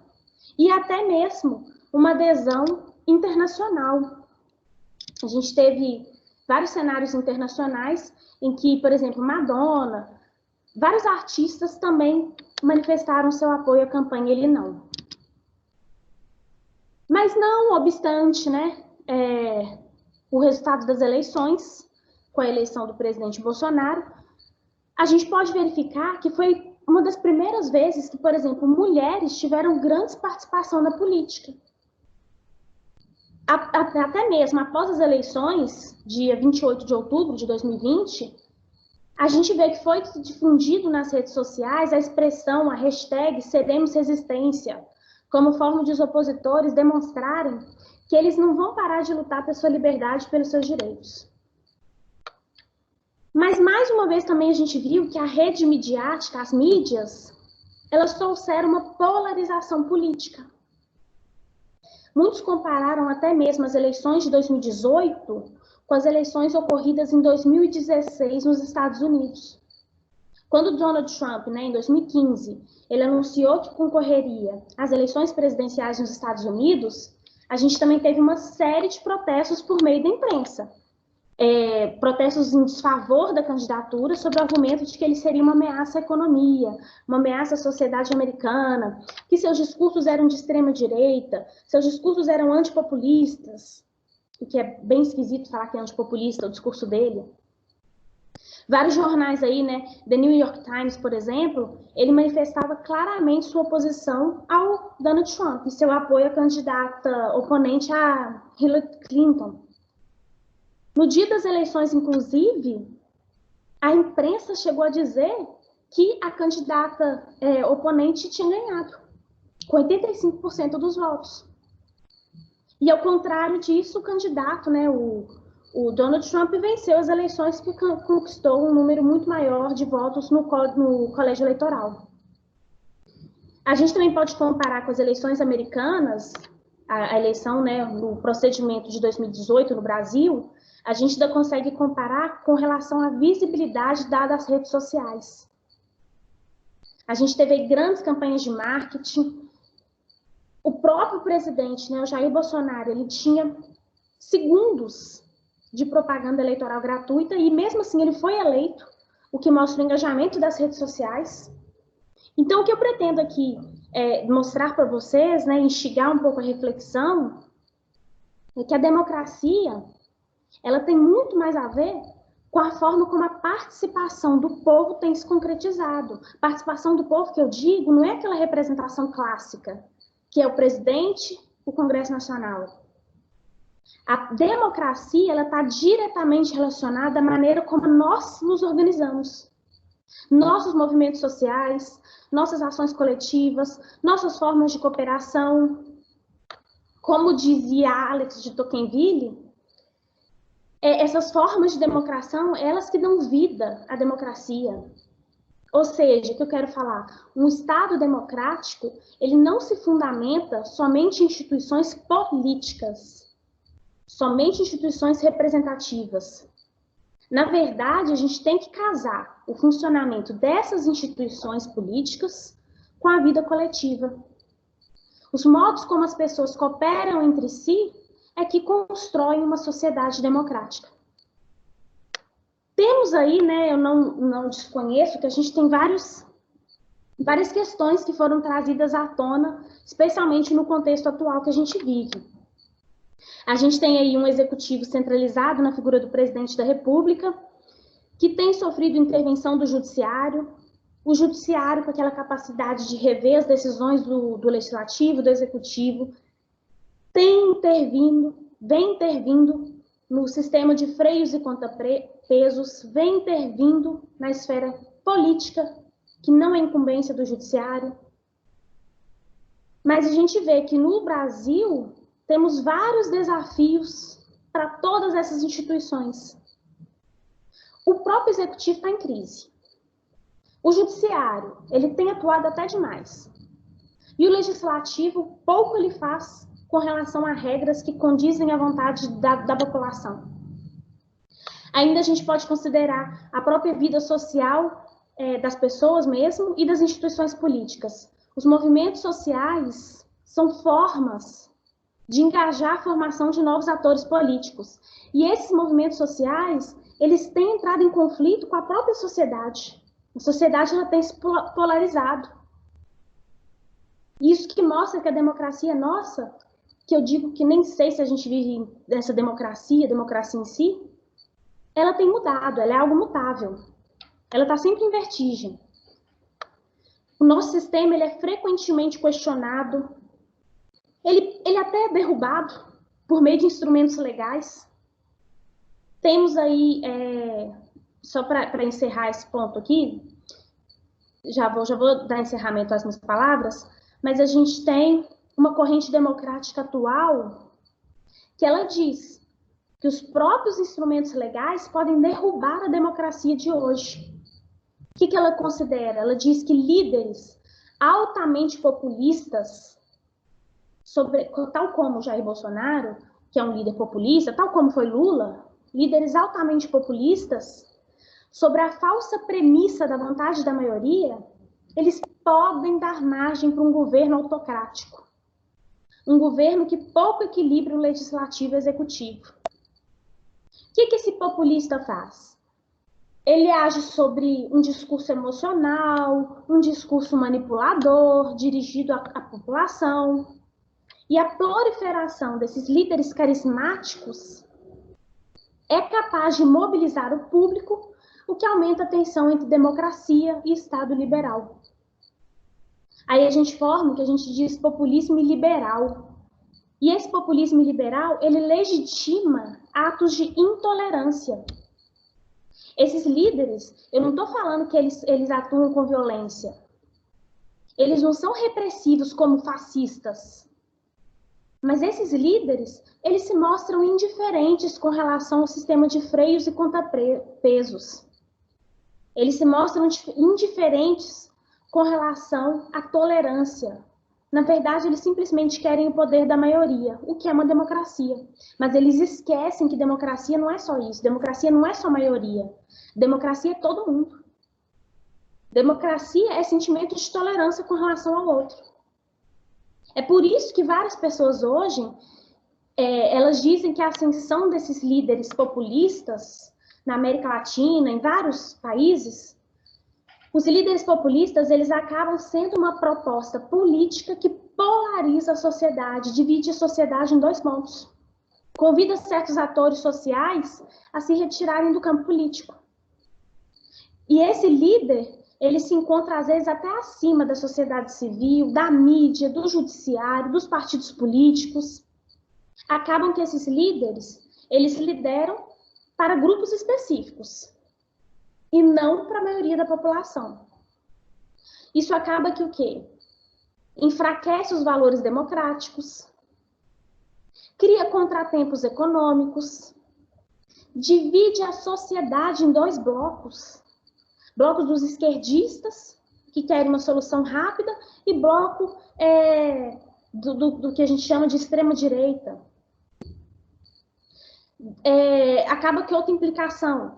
e até mesmo uma adesão internacional. A gente teve vários cenários internacionais em que, por exemplo, Madonna, vários artistas também manifestaram seu apoio à campanha Ele Não. Mas não obstante, né, o resultado das eleições, com a eleição do presidente Bolsonaro, a gente pode verificar que foi uma das primeiras vezes que, por exemplo, mulheres tiveram grande participação na política. Até mesmo após as eleições, dia 28 de outubro de 2020, a gente vê que foi difundido nas redes sociais a expressão, a hashtag Cedemos Resistência, como forma de os opositores demonstrarem que eles não vão parar de lutar pela sua liberdade e pelos seus direitos. Mas, mais uma vez, também a gente viu que a rede midiática, as mídias, elas trouxeram uma polarização política. Muitos compararam até mesmo as eleições de 2018 com as eleições ocorridas em 2016 nos Estados Unidos. Quando Donald Trump, né, em 2015, ele anunciou que concorreria às eleições presidenciais nos Estados Unidos, a gente também teve uma série de protestos por meio da imprensa. Protestos em desfavor da candidatura, sob o argumento de que ele seria uma ameaça à economia, uma ameaça à sociedade americana, que seus discursos eram de extrema direita, seus discursos eram antipopulistas, o que é bem esquisito falar que é antipopulista o discurso dele. Vários jornais aí, né, The New York Times, por exemplo, ele manifestava claramente sua oposição ao Donald Trump e seu apoio à candidata oponente a Hillary Clinton. No dia das eleições, inclusive, a imprensa chegou a dizer que a candidata oponente tinha ganhado, com 85% dos votos. E, ao contrário disso, o candidato, né, o Donald Trump, venceu as eleições que conquistou um número muito maior de votos no colégio eleitoral. A gente também pode comparar com as eleições americanas, a eleição, né, no procedimento de 2018 no Brasil, a gente ainda consegue comparar com relação à visibilidade dada às redes sociais. A gente teve grandes campanhas de marketing. O próprio presidente, né, o Jair Bolsonaro, ele tinha segundos de propaganda eleitoral gratuita e mesmo assim ele foi eleito, o que mostra o engajamento das redes sociais. Então, o que eu pretendo aqui mostrar para vocês, né, instigar um pouco a reflexão, é que a democracia, ela tem muito mais a ver com a forma como a participação do povo tem se concretizado. Participação do povo, que eu digo, não é aquela representação clássica, que é o presidente, o Congresso Nacional. A democracia, ela está diretamente relacionada à maneira como nós nos organizamos. Nossos movimentos sociais, nossas ações coletivas, nossas formas de cooperação. Como dizia Alex de Tocqueville, essas formas de democracia, elas que dão vida à democracia. Ou seja, o que eu quero falar? Um Estado democrático, ele não se fundamenta somente em instituições políticas, somente instituições representativas. Na verdade, a gente tem que casar o funcionamento dessas instituições políticas com a vida coletiva. Os modos como as pessoas cooperam entre si é que constroem uma sociedade democrática. Temos aí, né, eu não desconheço, que a gente tem várias questões que foram trazidas à tona, especialmente no contexto atual que a gente vive. A gente tem aí um executivo centralizado na figura do presidente da República, que tem sofrido intervenção do judiciário, o judiciário com aquela capacidade de rever as decisões do legislativo, do executivo, vem intervindo no sistema de freios e contrapesos, vem intervindo na esfera política, que não é incumbência do judiciário. Mas a gente vê que no Brasil temos vários desafios para todas essas instituições. O próprio executivo está em crise. O judiciário, ele tem atuado até demais. E o legislativo, pouco ele faz com relação a regras que condizem à vontade da população. Ainda a gente pode considerar a própria vida social das pessoas mesmo e das instituições políticas. Os movimentos sociais são formas de engajar a formação de novos atores políticos. E esses movimentos sociais, eles têm entrado em conflito com a própria sociedade. A sociedade ela tem se polarizado. Isso que mostra que a democracia nossa, que eu digo que nem sei se a gente vive dessa democracia em si, ela tem mudado, ela é algo mutável. Ela está sempre em vertigem. O nosso sistema ele é frequentemente questionado, ele até é derrubado por meio de instrumentos legais. Temos aí, só para encerrar esse ponto aqui, já vou dar encerramento às minhas palavras, mas a gente tem uma corrente democrática atual que ela diz que os próprios instrumentos legais podem derrubar a democracia de hoje. O que ela considera? Ela diz que líderes altamente populistas, tal como Jair Bolsonaro, que é um líder populista, tal como foi Lula, líderes altamente populistas, sobre a falsa premissa da vontade da maioria, eles podem dar margem para um governo autocrático. Um governo que pouco equilibra o legislativo e o executivo. O que esse populista faz? Ele age sobre um discurso emocional, um discurso manipulador, dirigido à população. E a proliferação desses líderes carismáticos é capaz de mobilizar o público, o que aumenta a tensão entre democracia e Estado liberal. Aí a gente forma o que a gente diz populismo liberal. E esse populismo liberal, ele legitima atos de intolerância. Esses líderes, eu não estou falando que eles atuam com violência. Eles não são repressivos como fascistas. Mas esses líderes, eles se mostram indiferentes com relação ao sistema de freios e contrapesos. Eles se mostram indiferentes com relação à tolerância. Na verdade, eles simplesmente querem o poder da maioria, o que é uma democracia. Mas eles esquecem que democracia não é só isso. Democracia não é só maioria. Democracia é todo mundo. Democracia é sentimento de tolerância com relação ao outro. É por isso que várias pessoas hoje, elas dizem que a ascensão desses líderes populistas na América Latina, em vários países, os líderes populistas, eles acabam sendo uma proposta política que polariza a sociedade, divide a sociedade em dois pontos. Convida certos atores sociais a se retirarem do campo político. E esse líder, ele se encontra, às vezes, até acima da sociedade civil, da mídia, do judiciário, dos partidos políticos. Acabam que esses líderes, eles lideram para grupos específicos e não para a maioria da população. Isso acaba que o quê? Enfraquece os valores democráticos, cria contratempos econômicos, divide a sociedade em dois blocos. Bloco dos esquerdistas, que querem uma solução rápida, e bloco do que a gente chama de extrema-direita. Acaba que outra implicação,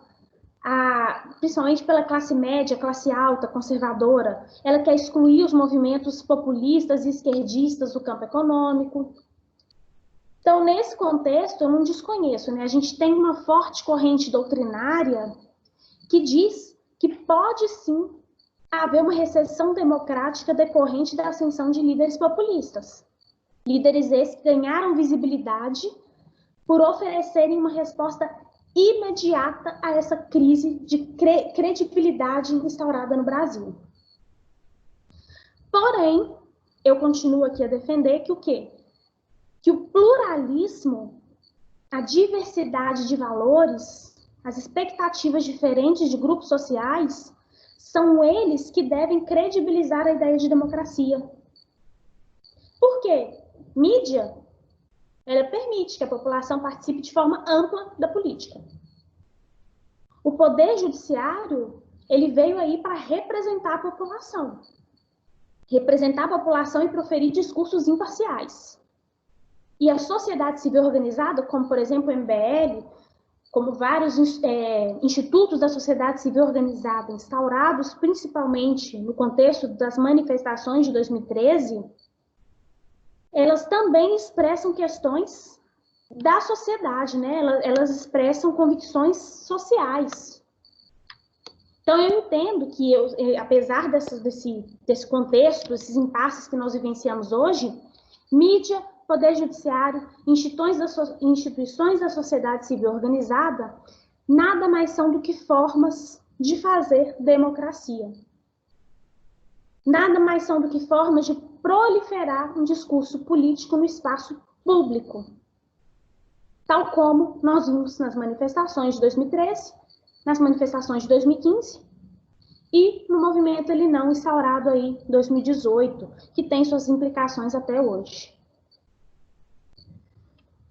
principalmente pela classe média, classe alta, conservadora, ela quer excluir os movimentos populistas e esquerdistas do campo econômico. Então, nesse contexto, eu não desconheço, né? A gente tem uma forte corrente doutrinária que diz que pode sim haver uma recessão democrática decorrente da ascensão de líderes populistas. Líderes esses que ganharam visibilidade por oferecerem uma resposta imediata a essa crise de credibilidade instaurada no Brasil. Porém, eu continuo aqui a defender que o quê? Que o pluralismo, a diversidade de valores, as expectativas diferentes de grupos sociais, são eles que devem credibilizar a ideia de democracia. Por quê? Mídia, ela permite que a população participe de forma ampla da política. O poder judiciário, ele veio aí para representar a população. Representar a população e proferir discursos imparciais. E a sociedade civil organizada, como por exemplo o MBL, como vários institutos da sociedade civil organizada, instaurados principalmente no contexto das manifestações de 2013, elas também expressam questões da sociedade, né? Elas expressam convicções sociais. Então, eu entendo que, apesar desse contexto, esses impasses que nós vivenciamos hoje, mídia, poder judiciário, instituições da sociedade civil organizada, nada mais são do que formas de fazer democracia. Nada mais são do que formas de proliferar um discurso político no espaço público. Tal como nós vimos nas manifestações de 2013, nas manifestações de 2015 e no movimento Ele Não, instaurado aí em 2018, que tem suas implicações até hoje.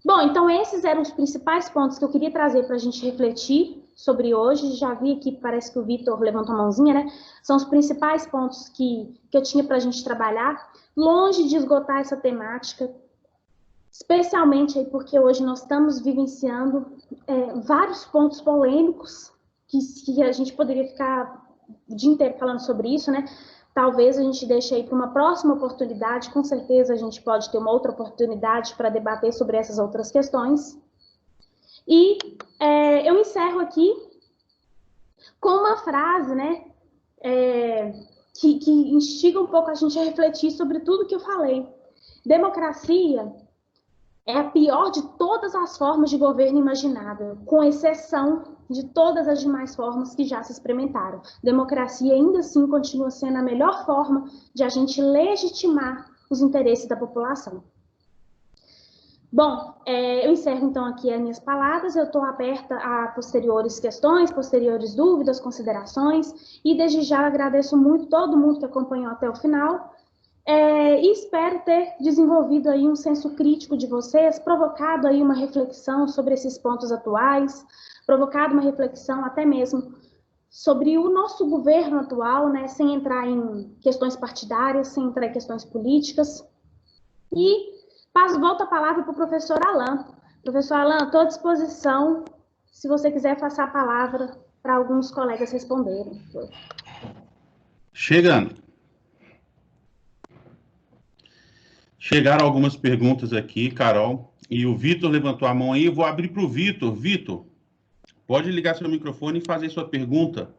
Bom, então esses eram os principais pontos que eu queria trazer para a gente refletir sobre hoje. Já vi aqui, parece que o Vitor levantou a mãozinha, né? São os principais pontos que eu tinha para a gente trabalhar, longe de esgotar essa temática, especialmente aí porque hoje nós estamos vivenciando vários pontos polêmicos que a gente poderia ficar o dia inteiro falando sobre isso, né? Talvez a gente deixe aí para uma próxima oportunidade, com certeza a gente pode ter uma outra oportunidade para debater sobre essas outras questões. E eu encerro aqui com uma frase, né, que instiga um pouco a gente a refletir sobre tudo que eu falei. Democracia é a pior de todas as formas de governo imaginável, com exceção de todas as demais formas que já se experimentaram. Democracia ainda assim continua sendo a melhor forma de a gente legitimar os interesses da população. Bom, eu encerro então aqui as minhas palavras, eu estou aberta a posteriores questões, posteriores dúvidas, considerações, e desde já eu agradeço muito todo mundo que acompanhou até o final, e espero ter desenvolvido aí um senso crítico de vocês, provocado aí uma reflexão sobre esses pontos atuais, provocado uma reflexão até mesmo sobre o nosso governo atual, né, sem entrar em questões partidárias, sem entrar em questões políticas. E volto a palavra para o professor Alan. Professor Alan, estou à disposição, se você quiser passar a palavra para alguns colegas responderem. Chegando. Chegaram algumas perguntas aqui, Carol, e o Vitor levantou a mão aí. Eu vou abrir para o Vitor. Vitor, pode ligar seu microfone e fazer sua pergunta.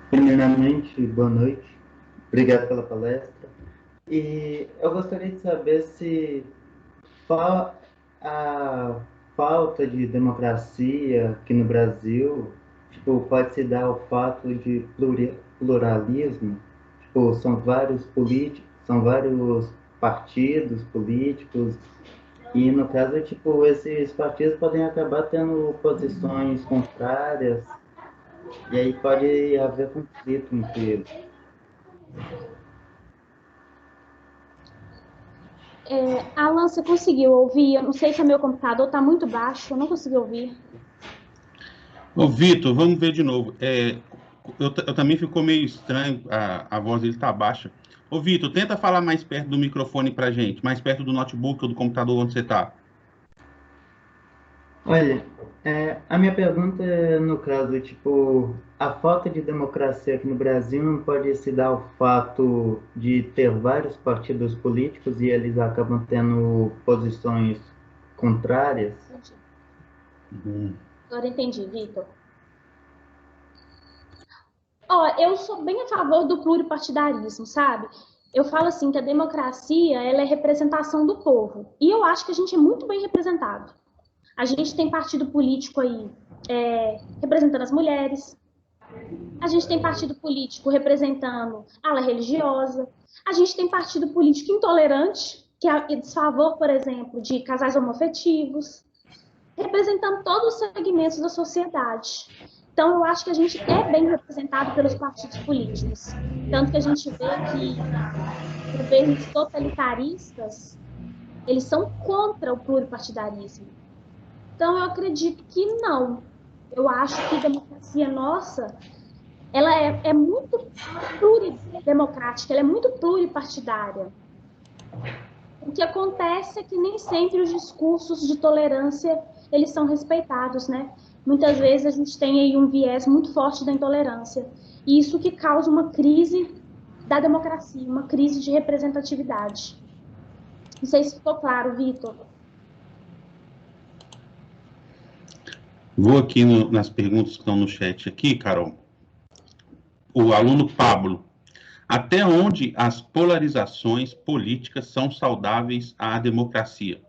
Primeiramente, boa noite. Obrigado pela palestra. E eu gostaria de saber se a falta de democracia aqui no Brasil, tipo, pode se dar ao fato de pluralismo. Tipo, são vários políticos, são vários partidos políticos, e no caso, tipo, esses partidos podem acabar tendo posições contrárias, e aí pode haver conflito entre eles. Alan, você conseguiu ouvir? Eu não sei se o meu computador está muito baixo, eu não consegui ouvir. Ô, Vitor, vamos ver de novo. Eu também ficou meio estranho, a voz dele tá baixa. Ô, Vitor, tenta falar mais perto do microfone pra gente, mais perto do notebook ou do computador onde você tá. Olha, a minha pergunta é, no caso, tipo, a falta de democracia aqui no Brasil não pode se dar ao fato de ter vários partidos políticos e eles acabam tendo posições contrárias? Agora entendi, Vitor. Ó, eu sou bem a favor do pluripartidarismo, sabe? Eu falo assim que a democracia, ela é representação do povo. E eu acho que a gente é muito bem representado. A gente tem partido político aí representando as mulheres. A gente tem partido político representando a ala religiosa. A gente tem partido político intolerante, que é a desfavor, por exemplo, de casais homoafetivos, representando todos os segmentos da sociedade. Então, eu acho que a gente é bem representado pelos partidos políticos. Tanto que a gente vê que governos totalitaristas, eles são contra o pluripartidarismo. Então, eu acredito que não. Eu acho que a democracia nossa, ela é muito pluridemocrática, ela é muito pluripartidária. O que acontece é que nem sempre os discursos de tolerância, eles são respeitados, né? Muitas vezes a gente tem aí um viés muito forte da intolerância. E isso que causa uma crise da democracia, uma crise de representatividade. Não sei se ficou claro, Vitor. Vou aqui nas perguntas que estão no chat aqui, Carol. O aluno Pablo. Até onde as polarizações políticas são saudáveis à democracia?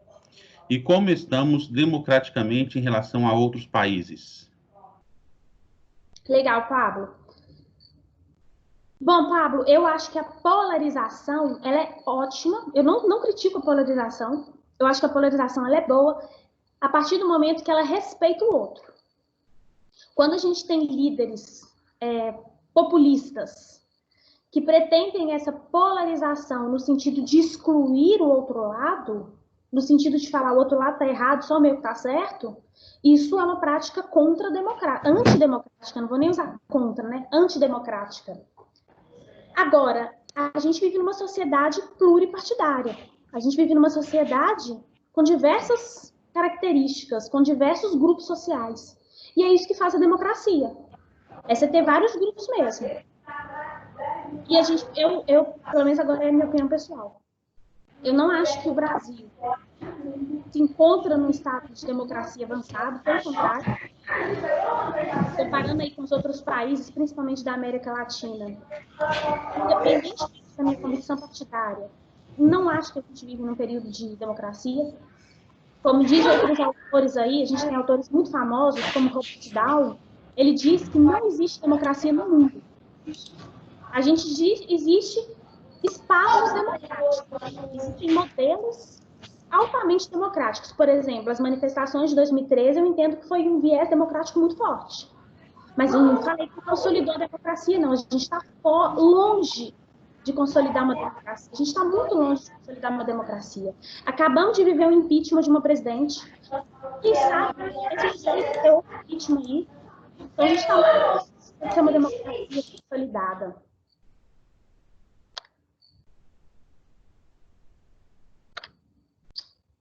E como estamos democraticamente em relação a outros países? Legal, Pablo. Bom, Pablo, eu acho que a polarização, ela é ótima. Eu não critico a polarização. Eu acho que a polarização, ela é boa a partir do momento que ela respeita o outro. Quando a gente tem líderes populistas que pretendem essa polarização no sentido de excluir o outro lado, no sentido de falar o outro lado está errado, só o meu que está certo, isso é uma prática antidemocrática, não vou nem usar contra, né? Antidemocrática. Agora, a gente vive numa sociedade pluripartidária. A gente vive numa sociedade com diversas características, com diversos grupos sociais. E é isso que faz a democracia. É você ter vários grupos mesmo. E a gente, pelo menos agora é a minha opinião pessoal. Eu não acho que o Brasil se encontra num estado de democracia avançado, pelo contrário, comparando aí com os outros países, principalmente da América Latina, independente da minha convicção partidária, não acho que a gente vive num período de democracia. Como dizem outros autores aí, a gente tem autores muito famosos, como Robert Down, ele diz que não existe democracia no mundo. A gente diz existe espaços democráticos, existem modelos altamente democráticos. Por exemplo, as manifestações de 2013, eu entendo que foi um viés democrático muito forte. Mas eu não falei que consolidou a democracia, não. A gente está longe de consolidar uma democracia. A gente está muito longe de consolidar uma democracia. Acabamos de viver o impeachment de uma presidente. Quem sabe a gente vai ter outro impeachment aí. Então, a gente está muito longe de ser uma democracia consolidada.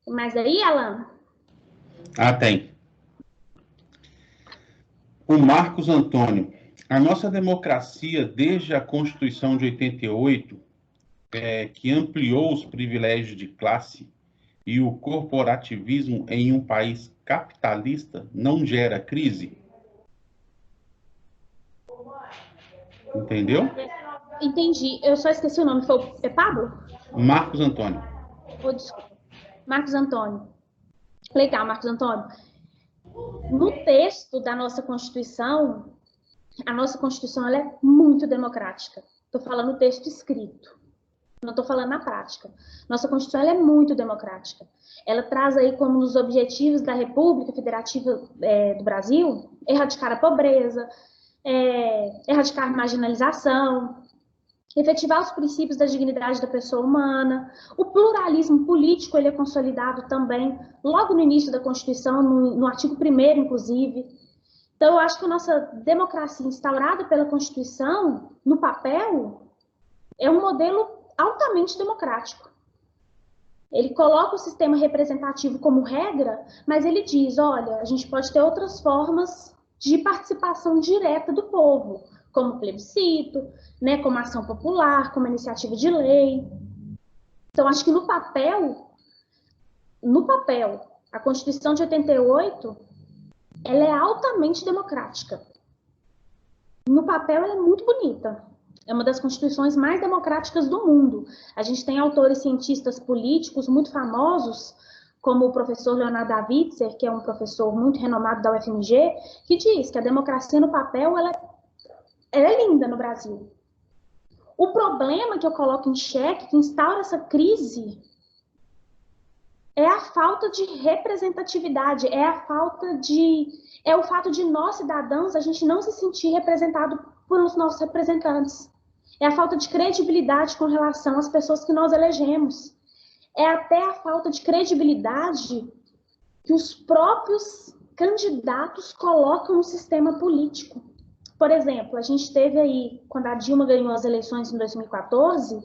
Mas aí, Alan? Tem. O Marcos Antônio. A nossa democracia, desde a Constituição de 88, que ampliou os privilégios de classe e o corporativismo em um país capitalista, não gera crise? Entendeu? Entendi. Eu só esqueci o nome. É Pablo? Marcos Antônio. Oh, desculpa. Marcos Antônio. Legal, Marcos Antônio. No texto da nossa Constituição, a nossa Constituição ela é muito democrática. Estou falando o texto escrito. Não estou falando na prática. Nossa Constituição ela é muito democrática. Ela traz aí como um dos objetivos da República Federativa do Brasil erradicar a pobreza, erradicar a marginalização, efetivar os princípios da dignidade da pessoa humana. O pluralismo político ele é consolidado também logo no início da Constituição, no artigo 1º, inclusive. Então, eu acho que a nossa democracia instaurada pela Constituição, no papel, é um modelo altamente democrático. Ele coloca o sistema representativo como regra, mas ele diz, olha, a gente pode ter outras formas de participação direta do povo, como plebiscito, né, como ação popular, como iniciativa de lei. Então, acho que no papel, a Constituição de 88, ela é altamente democrática. No papel, ela é muito bonita. É uma das constituições mais democráticas do mundo. A gente tem autores cientistas políticos muito famosos, como o professor Leonardo Davitzer, que é um professor muito renomado da UFMG, que diz que a democracia no papel ela é linda no Brasil. O problema que eu coloco em xeque, que instaura essa crise, é a falta de representatividade, é o fato de nós, cidadãos, a gente não se sentir representado pelos nossos representantes. É a falta de credibilidade com relação às pessoas que nós elegemos. É até a falta de credibilidade que os próprios candidatos colocam no sistema político. Por exemplo, a gente teve aí, quando a Dilma ganhou as eleições em 2014,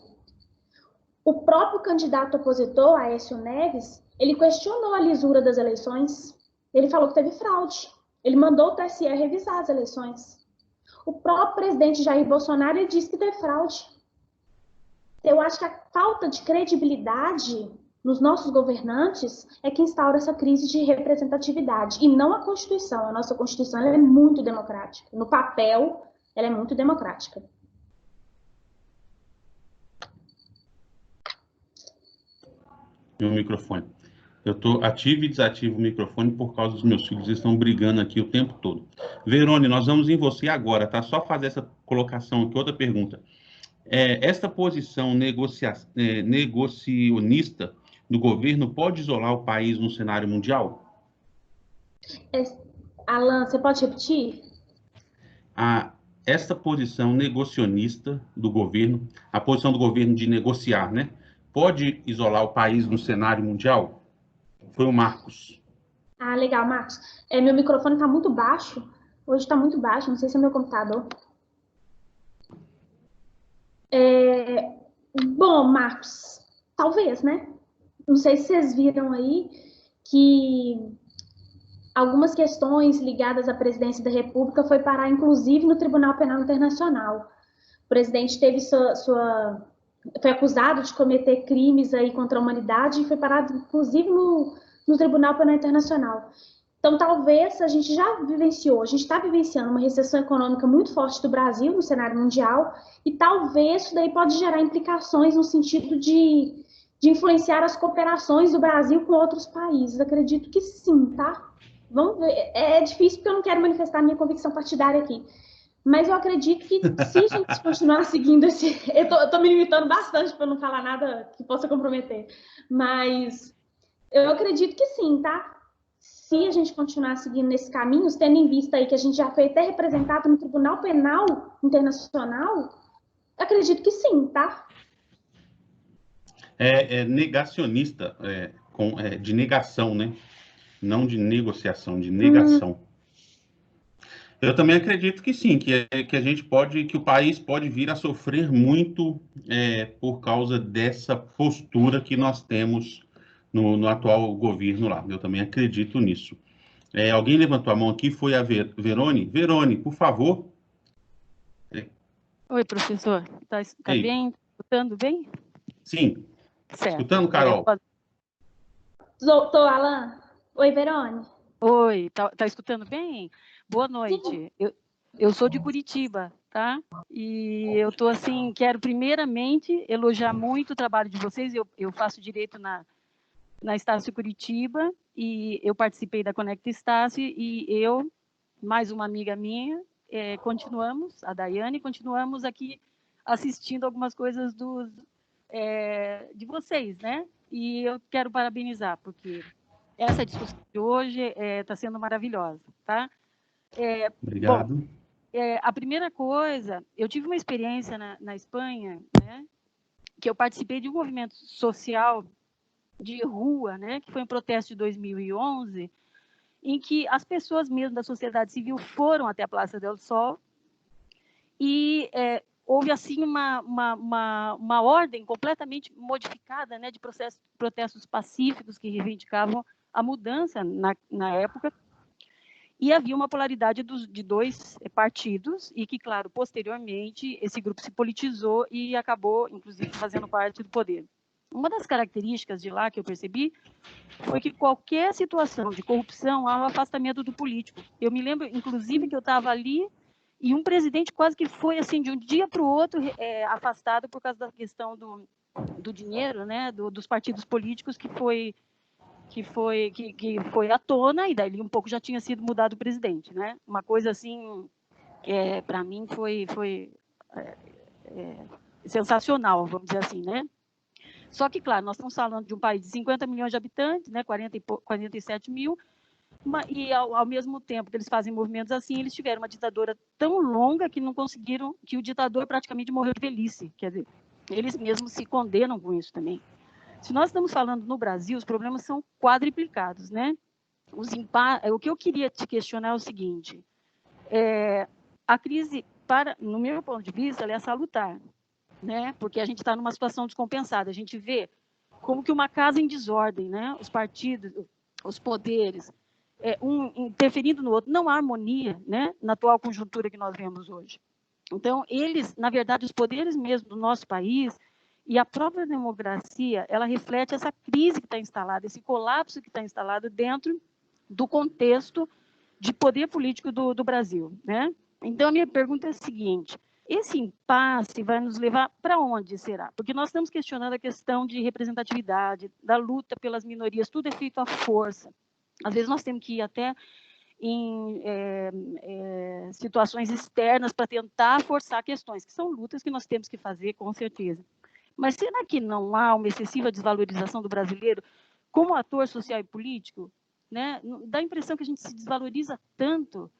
o próprio candidato opositor, Aécio Neves, ele questionou a lisura das eleições. Ele falou que teve fraude. Ele mandou o TSE revisar as eleições. O próprio presidente Jair Bolsonaro ele disse que teve fraude. Eu acho que a falta de credibilidade nos nossos governantes é que instaura essa crise de representatividade, e não a Constituição. A nossa Constituição ela é muito democrática. No papel, ela é muito democrática. Meu microfone. Eu estou ativo e desativo o microfone por causa dos meus filhos, eles estão brigando aqui o tempo todo. Verone, nós vamos em você agora, tá? Só fazer essa colocação aqui, outra pergunta. Esta posição negacionista do governo pode isolar o país no cenário mundial? Alan, você pode repetir? Esta posição negacionista do governo, a posição do governo de negociar, né? Pode isolar o país no cenário mundial? Foi o Marcos. Ah, legal, Marcos. Meu microfone está muito baixo. Hoje está muito baixo, não sei se é meu computador. Bom, Marcos, talvez, né? Não sei se vocês viram aí que algumas questões ligadas à presidência da República foi parar, inclusive, no Tribunal Penal Internacional. O presidente teve foi acusado de cometer crimes aí contra a humanidade e foi parado, inclusive, no Tribunal Penal Internacional. Então, talvez a gente já vivenciou, a gente está vivenciando uma recessão econômica muito forte do Brasil no cenário mundial, e talvez isso daí pode gerar implicações no sentido de influenciar as cooperações do Brasil com outros países. Acredito que sim, tá? Vamos ver. É difícil porque eu não quero manifestar minha convicção partidária aqui. Mas eu acredito que se a gente continuar seguindo esse... Eu tô me limitando bastante para não falar nada que possa comprometer. Mas eu acredito que sim, tá? Se a gente continuar seguindo nesse caminho, tendo em vista aí que a gente já foi até representado no Tribunal Penal Internacional, acredito que sim, tá? Negacionista, de negação, né? Não de negociação, de negação. Eu também acredito que sim, que a gente pode, que o país pode vir a sofrer muito por causa dessa postura que nós temos no atual governo lá. Eu também acredito nisso. Alguém levantou a mão aqui, foi a Verone. Verone, por favor. Oi, professor. Tá Ei. bem? Escutando bem? Sim. Certo. Escutando, Carol? Doutor Alan. Oi, Verônica. Oi, tá escutando bem? Boa noite. Sim. Eu sou de Curitiba, tá? E eu tô assim, quero primeiramente elogiar muito o trabalho de vocês. Eu faço direito na Estácio Curitiba e eu participei da Conecta Estácio e eu, mais uma amiga minha, continuamos, a Daiane, continuamos aqui assistindo algumas coisas de vocês, né? E eu quero parabenizar, porque essa discussão de hoje está sendo maravilhosa, tá? Obrigado. Bom, a primeira coisa, eu tive uma experiência na Espanha, né? Que eu participei de um movimento social de rua, né? Que foi um protesto de 2011, em que as pessoas mesmo da sociedade civil foram até a Praça del Sol e houve assim uma ordem completamente modificada, né, de protestos pacíficos que reivindicavam a mudança na época, e havia uma polaridade de dois partidos e que, claro, posteriormente esse grupo se politizou e acabou, inclusive, fazendo parte do poder. Uma das características de lá que eu percebi foi que qualquer situação de corrupção há um afastamento do político. Eu me lembro, inclusive, que eu estava ali e um presidente quase que foi assim de um dia para o outro afastado por causa da questão do dinheiro, né, dos partidos políticos que foi à tona e daí um pouco já tinha sido mudado o presidente, né? Uma coisa assim, para mim foi sensacional, vamos dizer assim, né? Só que, claro, nós estamos falando de um país de 50 milhões de habitantes, né, 47 mil, e ao mesmo tempo que eles fazem movimentos assim, eles tiveram uma ditadura tão longa que não conseguiram, que o ditador praticamente morreu de velhice, quer dizer, eles mesmos se condenam com isso também. Se nós estamos falando no Brasil, os problemas são quadriplicados, né? O que eu queria te questionar é o seguinte, a crise, no meu ponto de vista, ela é salutar, né? Porque a gente está numa situação descompensada. A gente vê como que uma casa em desordem, né? Os partidos, os poderes, um interferindo no outro, não há harmonia, né? Na atual conjuntura que nós vemos hoje. Então, eles, na verdade, os poderes mesmo do nosso país e a própria democracia, ela reflete essa crise que está instalada, esse colapso que está instalado dentro do contexto de poder político do Brasil, né? Então, a minha pergunta é a seguinte: esse impasse vai nos levar para onde será? Porque nós estamos questionando a questão de representatividade, da luta pelas minorias, tudo é feito à força. Às vezes nós temos que ir até em situações externas para tentar forçar questões, que são lutas que nós temos que fazer, com certeza. Mas será que não há uma excessiva desvalorização do brasileiro como ator social e político? Né? Dá a impressão que a gente se desvaloriza tanto.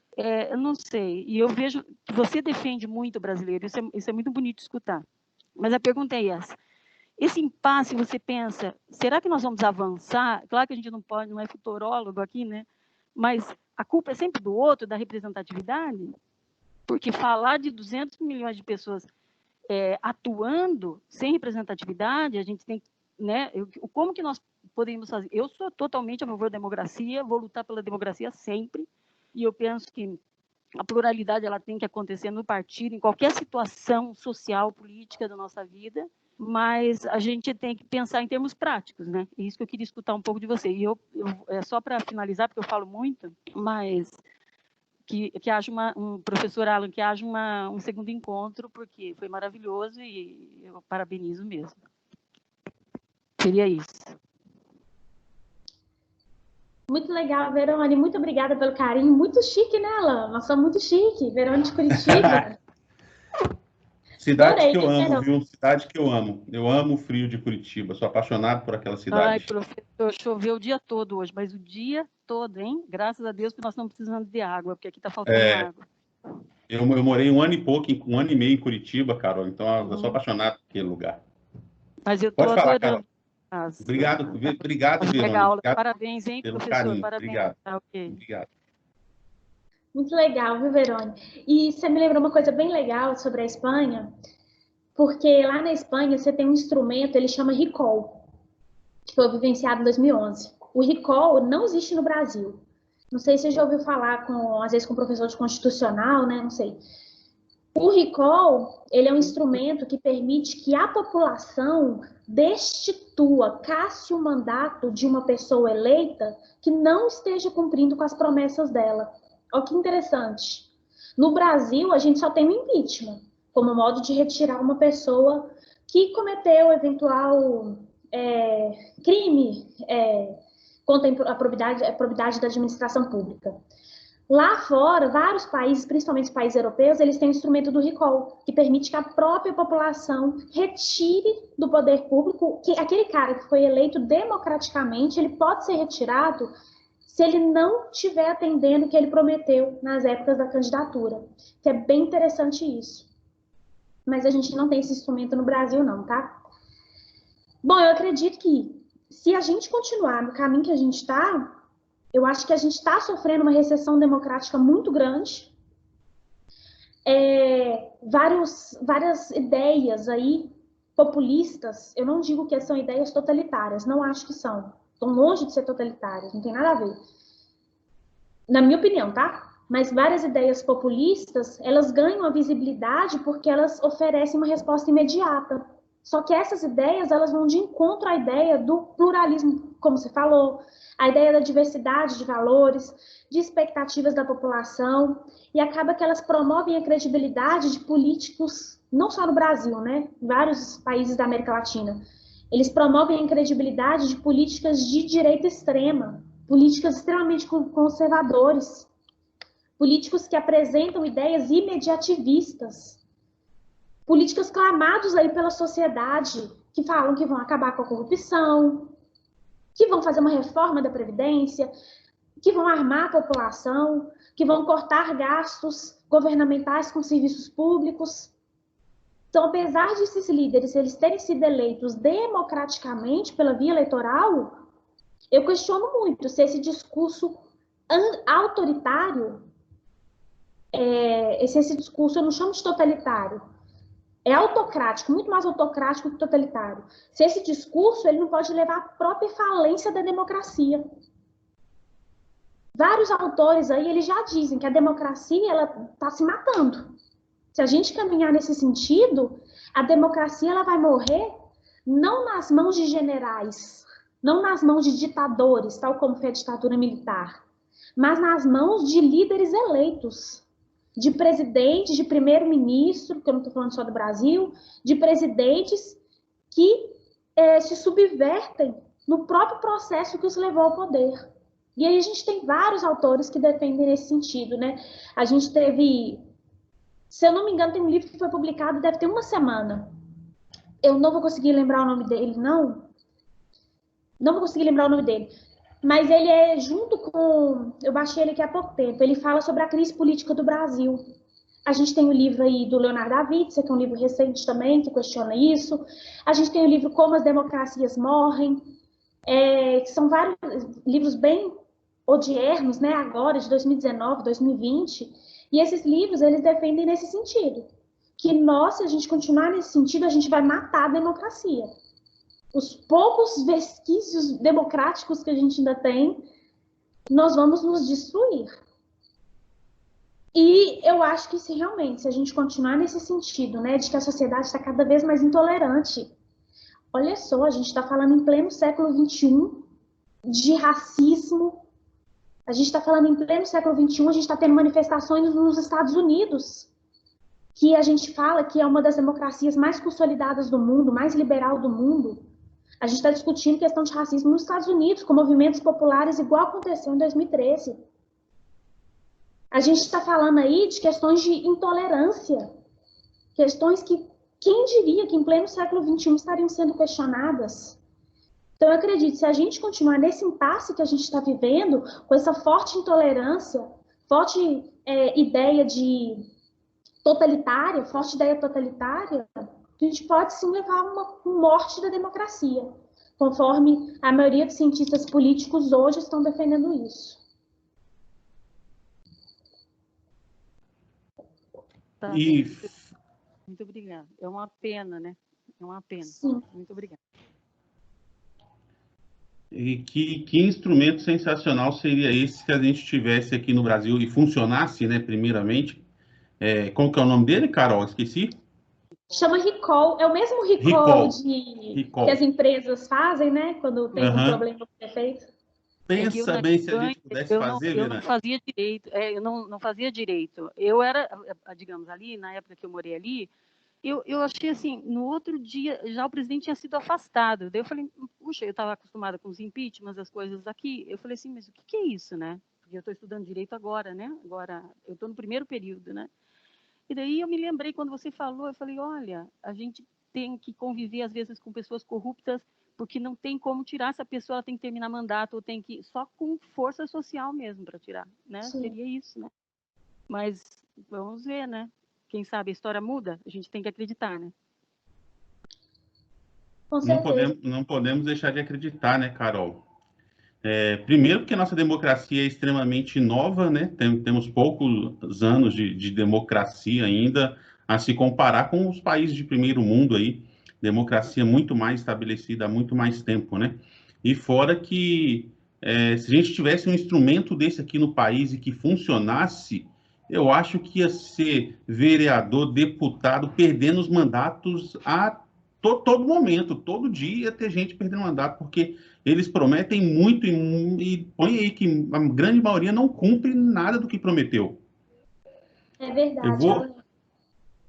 Eu não sei, e eu vejo que você defende muito o brasileiro, isso é muito bonito de escutar. Mas a pergunta é essa: esse impasse, você pensa, será que nós vamos avançar? Claro que a gente não pode, não é futurólogo aqui, né? Mas a culpa é sempre do outro, da representatividade? Porque falar de 200 milhões de pessoas atuando sem representatividade, a gente tem, né? Como que nós podemos fazer? Eu sou totalmente a favor da democracia, vou lutar pela democracia sempre, e eu penso que a pluralidade ela tem que acontecer no partido, em qualquer situação social, política da nossa vida, mas a gente tem que pensar em termos práticos, né? É isso que eu queria escutar um pouco de você. E só para finalizar, porque eu falo muito, mas que haja um professor Alan, que haja um segundo encontro, porque foi maravilhoso e eu parabenizo mesmo. Seria isso. Muito legal, Verônica. Muito obrigada pelo carinho. Muito chique, né, Alan? Nós somos muito chique. Verônica de Curitiba. Cidade Adorei, que eu amo, Verônica. viu? Cidade que eu amo. Eu amo o frio de Curitiba. Sou apaixonado por aquela cidade. Ai, professor, choveu o dia todo hoje, mas o dia todo, hein? Graças a Deus que nós estamos precisando de água, porque aqui está faltando água. Eu morei um ano e pouco, um ano e meio em Curitiba, Carol, então eu sou apaixonado por aquele lugar. Mas eu estou adorando. Obrigado, Verônica. Parabéns, hein, pelo professor? carinho. Parabéns. Obrigado. Okay. Obrigado. Muito legal, viu, Verônica? E você me lembrou uma coisa bem legal sobre a Espanha, porque lá na Espanha você tem um instrumento, ele chama recall, que foi vivenciado em 2011. O recall não existe no Brasil. Não sei se você já ouviu falar, às vezes, com o professor de constitucional, né? Não sei. O recall, ele é um instrumento que permite que a população destitua, casse o mandato de uma pessoa eleita que não esteja cumprindo com as promessas dela. Olha que interessante. No Brasil, a gente só tem o impeachment, como modo de retirar uma pessoa que cometeu eventual crime contra a probidade da administração pública. Lá fora, vários países, principalmente os países europeus, eles têm o instrumento do recall, que permite que a própria população retire do poder público, que aquele cara que foi eleito democraticamente, ele pode ser retirado se ele não estiver atendendo o que ele prometeu nas épocas da candidatura. Que é bem interessante isso. Mas a gente não tem esse instrumento no Brasil, não, tá? Bom, eu acredito que se a gente continuar no caminho que a gente está, eu acho que a gente está sofrendo uma recessão democrática muito grande. Várias ideias aí populistas, eu não digo que são ideias totalitárias, não acho que são. Estão longe de ser totalitárias, não tem nada a ver. Na minha opinião, tá? Mas várias ideias populistas, elas ganham a visibilidade porque elas oferecem uma resposta imediata. Só que essas ideias, elas vão de encontro à ideia do pluralismo, como você falou, a ideia da diversidade de valores, de expectativas da população, e acaba que elas promovem a credibilidade de políticos, não só no Brasil, né? Em vários países da América Latina. Eles promovem a credibilidade de políticas de direita extrema, políticas extremamente conservadores, políticos que apresentam ideias imediativistas, políticos clamados aí pela sociedade, que falam que vão acabar com a corrupção, que vão fazer uma reforma da Previdência, que vão armar a população, que vão cortar gastos governamentais com serviços públicos. Então, apesar desses líderes eles terem sido eleitos democraticamente pela via eleitoral, eu questiono muito se esse discurso autoritário, esse discurso eu não chamo de totalitário, é autocrático, muito mais autocrático que totalitário. Se esse discurso ele não pode levar à própria falência da democracia. Vários autores aí eles já dizem que a democracia ela está se matando. Se a gente caminhar nesse sentido, a democracia ela vai morrer não nas mãos de generais, não nas mãos de ditadores, tal como foi a ditadura militar, mas nas mãos de líderes eleitos, de presidentes, de primeiro-ministro, que eu não estou falando só do Brasil, de presidentes que se subvertem no próprio processo que os levou ao poder. E aí a gente tem vários autores que defendem nesse sentido, né? A gente teve, se eu não me engano, tem um livro que foi publicado, deve ter uma semana. Eu não vou conseguir lembrar o nome dele, não vou conseguir lembrar o nome dele. Mas ele é junto com... Eu baixei ele aqui há pouco tempo. Ele fala sobre a crise política do Brasil. A gente tem o livro aí do Leonardo da Vinci, que é um livro recente também, que questiona isso. A gente tem o livro Como as Democracias Morrem, que são vários livros bem odiernos, né, agora, de 2019, 2020. E esses livros, eles defendem nesse sentido. Que nós, se a gente continuar nesse sentido, a gente vai matar a democracia. Os poucos vesquícios democráticos que a gente ainda tem, nós vamos nos destruir. E eu acho que se realmente, se a gente continuar nesse sentido, né, de que a sociedade está cada vez mais intolerante, olha só, a gente está falando em pleno século XXI de racismo, a gente está falando em pleno século XXI, a gente está tendo manifestações nos Estados Unidos, que a gente fala que é uma das democracias mais consolidadas do mundo, mais liberal do mundo. A gente está discutindo questão de racismo nos Estados Unidos, com movimentos populares, igual aconteceu em 2013. A gente está falando aí de questões de intolerância, questões que, quem diria que em pleno século XXI estariam sendo questionadas? Então, eu acredito, se a gente continuar nesse impasse que a gente está vivendo, com essa forte intolerância, forte ideia totalitária, a gente pode sim levar a uma morte da democracia, conforme a maioria dos cientistas políticos hoje estão defendendo isso. Tá. E... Muito obrigada. É uma pena, né? É uma pena. Sim. Muito obrigada. E que instrumento sensacional seria esse se a gente tivesse aqui no Brasil e funcionasse, né, primeiramente, como que é o nome dele, Carol? Esqueci. Chama recall, é o mesmo recall que as empresas fazem, né? Quando tem um problema com o defeito. Pensa bem se a gente pudesse fazer, eu não fazia direito, eu não fazia direito. Eu era, digamos, ali, na época que eu morei ali, eu achei assim, no outro dia, já o presidente tinha sido afastado. Daí eu falei, puxa, eu estava acostumada com os impeachments, as coisas aqui. Eu falei assim, mas o que é isso, né? Porque eu estou estudando direito agora, né? Agora, eu estou no primeiro período, né? E daí eu me lembrei, quando você falou, eu falei, olha, a gente tem que conviver, às vezes, com pessoas corruptas, porque não tem como tirar essa pessoa, ela tem que terminar mandato, ou tem que, só com força social mesmo para tirar, né? Sim. Seria isso, né? Mas vamos ver, né? Quem sabe a história muda, a gente tem que acreditar, né? Com certeza. Não podemos deixar de acreditar, né, Carol? Primeiro porque a nossa democracia é extremamente nova, né? Temos poucos anos de democracia ainda, a se comparar com os países de primeiro mundo aí, democracia muito mais estabelecida há muito mais tempo, né? E fora que se a gente tivesse um instrumento desse aqui no país e que funcionasse, eu acho que ia ser vereador, deputado, perdendo os mandatos a todo momento, todo dia ia ter gente perdendo mandato, porque eles prometem muito e põe aí que a grande maioria não cumpre nada do que prometeu. É verdade.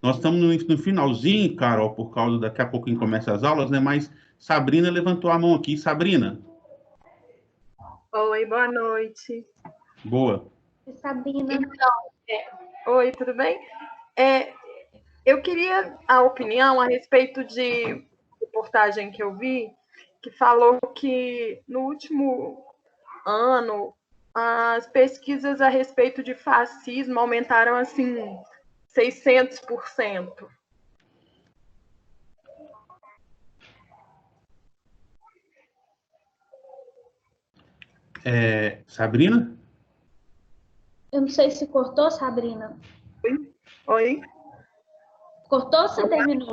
Nós estamos no finalzinho, Carol, por causa daqui a pouquinho começa as aulas, né? Mas Sabrina levantou a mão aqui. Sabrina. Oi, boa noite. Boa. Sabrina. Então, oi, tudo bem? Eu queria a opinião a respeito de reportagem que eu vi, que falou que no último ano as pesquisas a respeito de fascismo aumentaram assim 600%. Sabrina? Eu não sei se cortou, Sabrina. Oi? Cortou ou você terminou?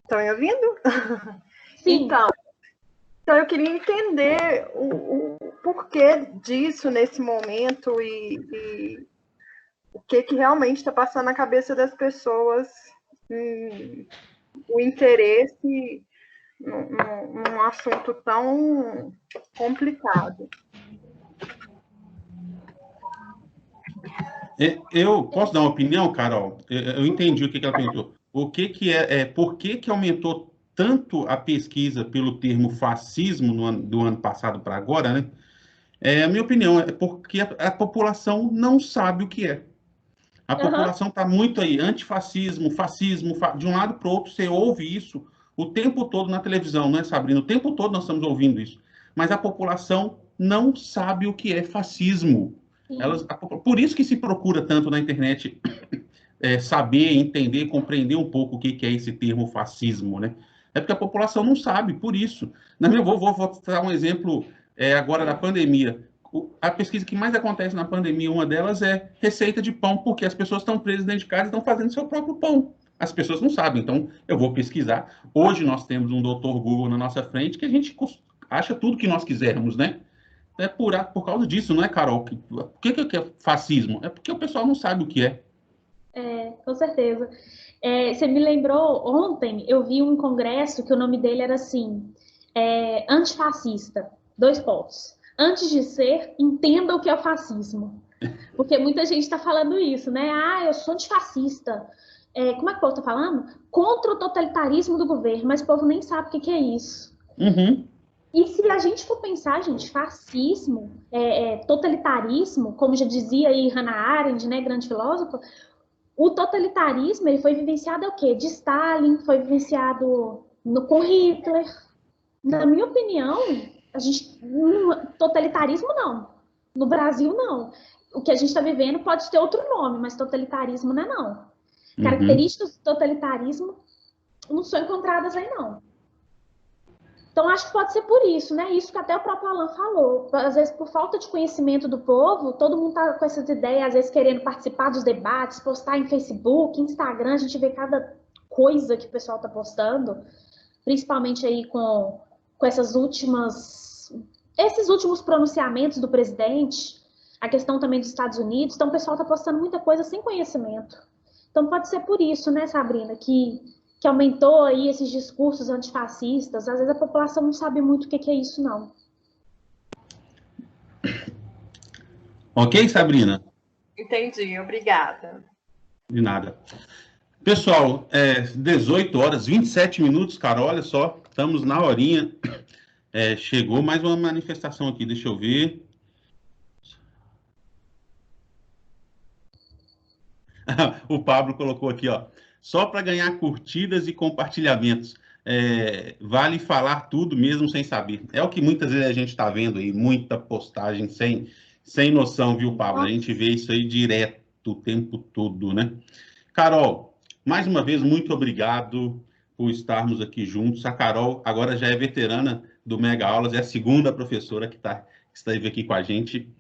Estão me ouvindo? Sim. Então eu queria entender o porquê disso nesse momento e o que realmente está passando na cabeça das pessoas, o interesse num assunto tão complicado. Eu posso dar uma opinião, Carol? Eu entendi o que ela perguntou. Por que aumentou tanto a pesquisa pelo termo fascismo do ano passado para agora, né? A minha opinião é porque a população não sabe o que é. A população está muito aí, antifascismo, fascismo, de um lado para o outro, você ouve isso o tempo todo na televisão, não é, Sabrina? O tempo todo nós estamos ouvindo isso. Mas a população não sabe o que é fascismo. Por isso que se procura tanto na internet saber, entender, compreender um pouco o que é esse termo fascismo, né? É porque a população não sabe, por isso. Vou dar um exemplo agora da pandemia. A pesquisa que mais acontece na pandemia, uma delas é receita de pão, porque as pessoas estão presas dentro de casa e estão fazendo seu próprio pão. As pessoas não sabem, então eu vou pesquisar. Hoje nós temos um doutor Google na nossa frente que a gente acha tudo que nós quisermos, né? É por causa disso, não é, Carol? Por que é fascismo? É porque o pessoal não sabe o que é. Com certeza. Você me lembrou, ontem eu vi um congresso que o nome dele era assim, antifascista, 2 pontos. Antes de ser, entenda o que é o fascismo. Porque muita gente está falando isso, né? Eu sou antifascista. Como é que o povo está falando? Contra o totalitarismo do governo, mas o povo nem sabe o que é isso. Uhum. E se a gente for pensar, gente, fascismo, totalitarismo, como já dizia aí Hannah Arendt, né, grande filósofa, o totalitarismo ele foi vivenciado o quê? De Stalin, foi vivenciado com Hitler. Na minha opinião, totalitarismo não. No Brasil, não. O que a gente está vivendo pode ter outro nome, mas totalitarismo não é não. Características do totalitarismo não são encontradas aí, não. Então, acho que pode ser por isso, né? Isso que até o próprio Alan falou. Às vezes, por falta de conhecimento do povo, todo mundo está com essas ideias, às vezes querendo participar dos debates, postar em Facebook, Instagram, a gente vê cada coisa que o pessoal está postando, principalmente aí com esses últimos pronunciamentos do presidente. a questão também dos Estados Unidos, então o pessoal está postando muita coisa sem conhecimento. Então pode ser por isso, né, Sabrina, que aumentou aí esses discursos antifascistas. Às vezes a população não sabe muito o que é isso, não. Ok, Sabrina? Entendi, obrigada. De nada. Pessoal, 18 horas, 27 minutos, cara, olha só, estamos na horinha. Chegou mais uma manifestação aqui, deixa eu ver. O Pablo colocou aqui, ó, só para ganhar curtidas e compartilhamentos. Vale falar tudo mesmo sem saber. É o que muitas vezes a gente está vendo aí, muita postagem sem noção, viu, Pablo? A gente vê isso aí direto o tempo todo, né? Carol, mais uma vez, muito obrigado por estarmos aqui juntos. A Carol agora já é veterana do Mega Aulas, é a segunda professora que esteve aqui com a gente,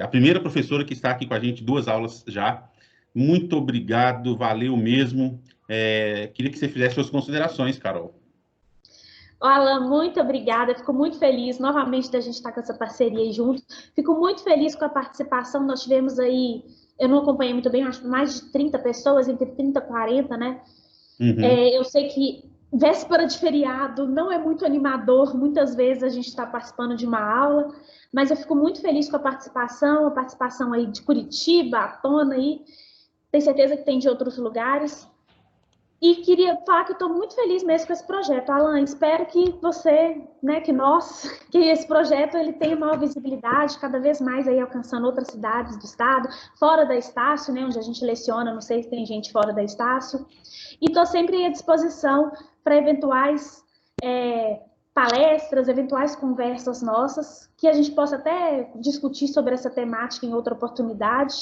a primeira professora que está aqui com a gente, 2 aulas já. Muito obrigado, valeu mesmo. Queria que você fizesse suas considerações, Carol. Alan, muito obrigada. Fico muito feliz novamente da gente estar com essa parceria aí junto. Fico muito feliz com a participação. Nós tivemos aí, eu não acompanhei muito bem, acho mais de 30 pessoas, entre 30 e 40, né? Uhum. Eu sei que véspera de feriado não é muito animador, muitas vezes a gente está participando de uma aula, mas eu fico muito feliz com a participação aí de Curitiba, a Tona aí, tenho certeza que tem de outros lugares. E queria falar que eu estou muito feliz mesmo com esse projeto, Alan. Espero que você, né, que esse projeto ele tenha maior visibilidade, cada vez mais aí alcançando outras cidades do estado, fora da Estácio, né, onde a gente leciona, não sei se tem gente fora da Estácio. E estou sempre à disposição para eventuais palestras, eventuais conversas nossas, que a gente possa até discutir sobre essa temática em outra oportunidade.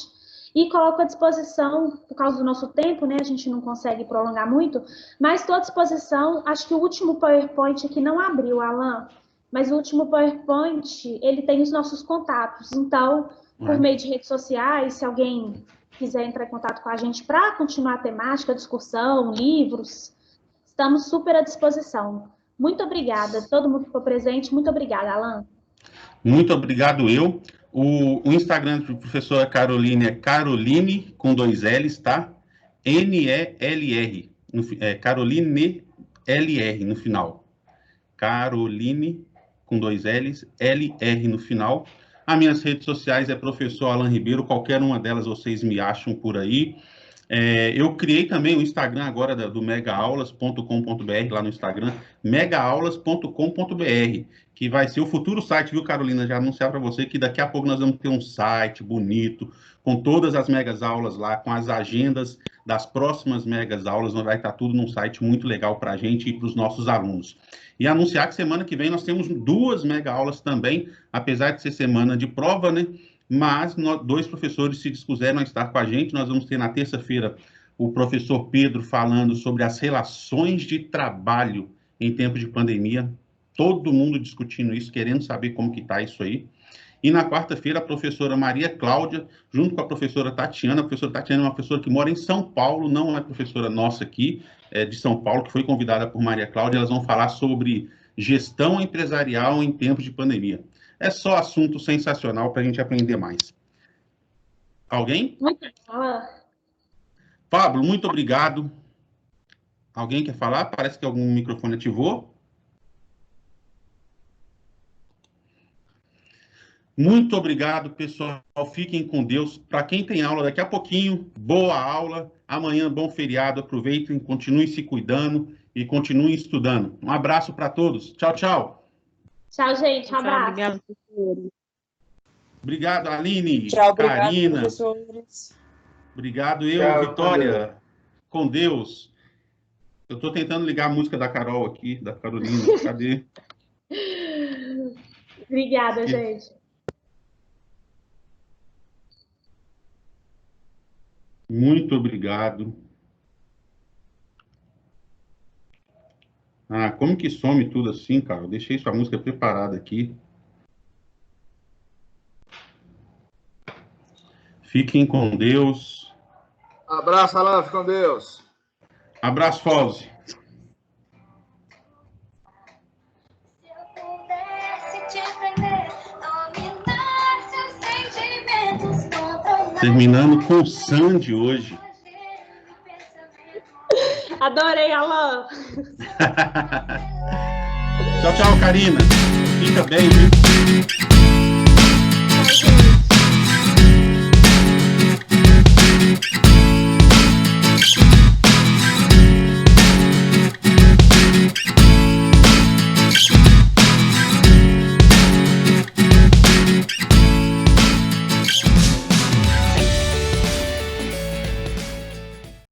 E coloco à disposição, por causa do nosso tempo, né? A gente não consegue prolongar muito, mas estou à disposição. Acho que o último PowerPoint aqui não abriu, Alan, mas o último PowerPoint, ele tem os nossos contatos. Então, por meio de redes sociais, se alguém quiser entrar em contato com a gente para continuar a temática, a discussão, livros, estamos super à disposição. Muito obrigada. Todo mundo que ficou presente, muito obrigada, Alan. Muito obrigado, eu. O Instagram do professor Caroline é Caroline, com 2 L's, tá? N-E-L-R. Caroline L-R no final. Caroline, com 2 L's, L-R no final. As minhas redes sociais é professor Alan Ribeiro, qualquer uma delas vocês me acham por aí. Eu criei também o Instagram agora do megaaulas.com.br, lá no Instagram, megaaulas.com.br, que vai ser o futuro site, viu, Carolina? Já anunciar para você que daqui a pouco nós vamos ter um site bonito, com todas as megas aulas lá, com as agendas das próximas megas aulas, vai estar tudo num site muito legal para a gente e para os nossos alunos. E anunciar que semana que vem nós temos 2 mega aulas também, apesar de ser semana de prova, né? Mas 2 professores se dispuseram a estar com a gente. Nós vamos ter na terça-feira o professor Pedro falando sobre as relações de trabalho em tempo de pandemia. Todo mundo discutindo isso, querendo saber como que está isso aí. E na quarta-feira, a professora Maria Cláudia, junto com a professora Tatiana. A professora Tatiana é uma professora que mora em São Paulo, não é professora nossa aqui, é de São Paulo, que foi convidada por Maria Cláudia. Elas vão falar sobre gestão empresarial em tempos de pandemia. É só assunto sensacional para a gente aprender mais. Alguém? Muito bom. Pablo, muito obrigado. Alguém quer falar? Parece que algum microfone ativou. Muito obrigado, pessoal. Fiquem com Deus. Para quem tem aula daqui a pouquinho, boa aula. Amanhã, bom feriado. Aproveitem, continuem se cuidando e continuem estudando. Um abraço para todos. Tchau, tchau. Tchau, gente. Um abraço. Obrigado, Aline. Tchau, Karina. obrigado, professores. Obrigado, eu, Tchau, Vitória. Com Deus. Eu estou tentando ligar a música da Carol aqui, da Carolina. Cadê? Obrigada, gente. Muito obrigado. Ah, como que some tudo assim, cara? Eu deixei sua música preparada aqui. Fiquem com Deus. Abraço, Alan. Fique com Deus. Abraço, Fauzi. Se eu pudesse te prender, dominar seus sentimentos. Terminando com o Sandy hoje. Adorei, Alain. Tchau, tchau, Karina. Fica bem, viu?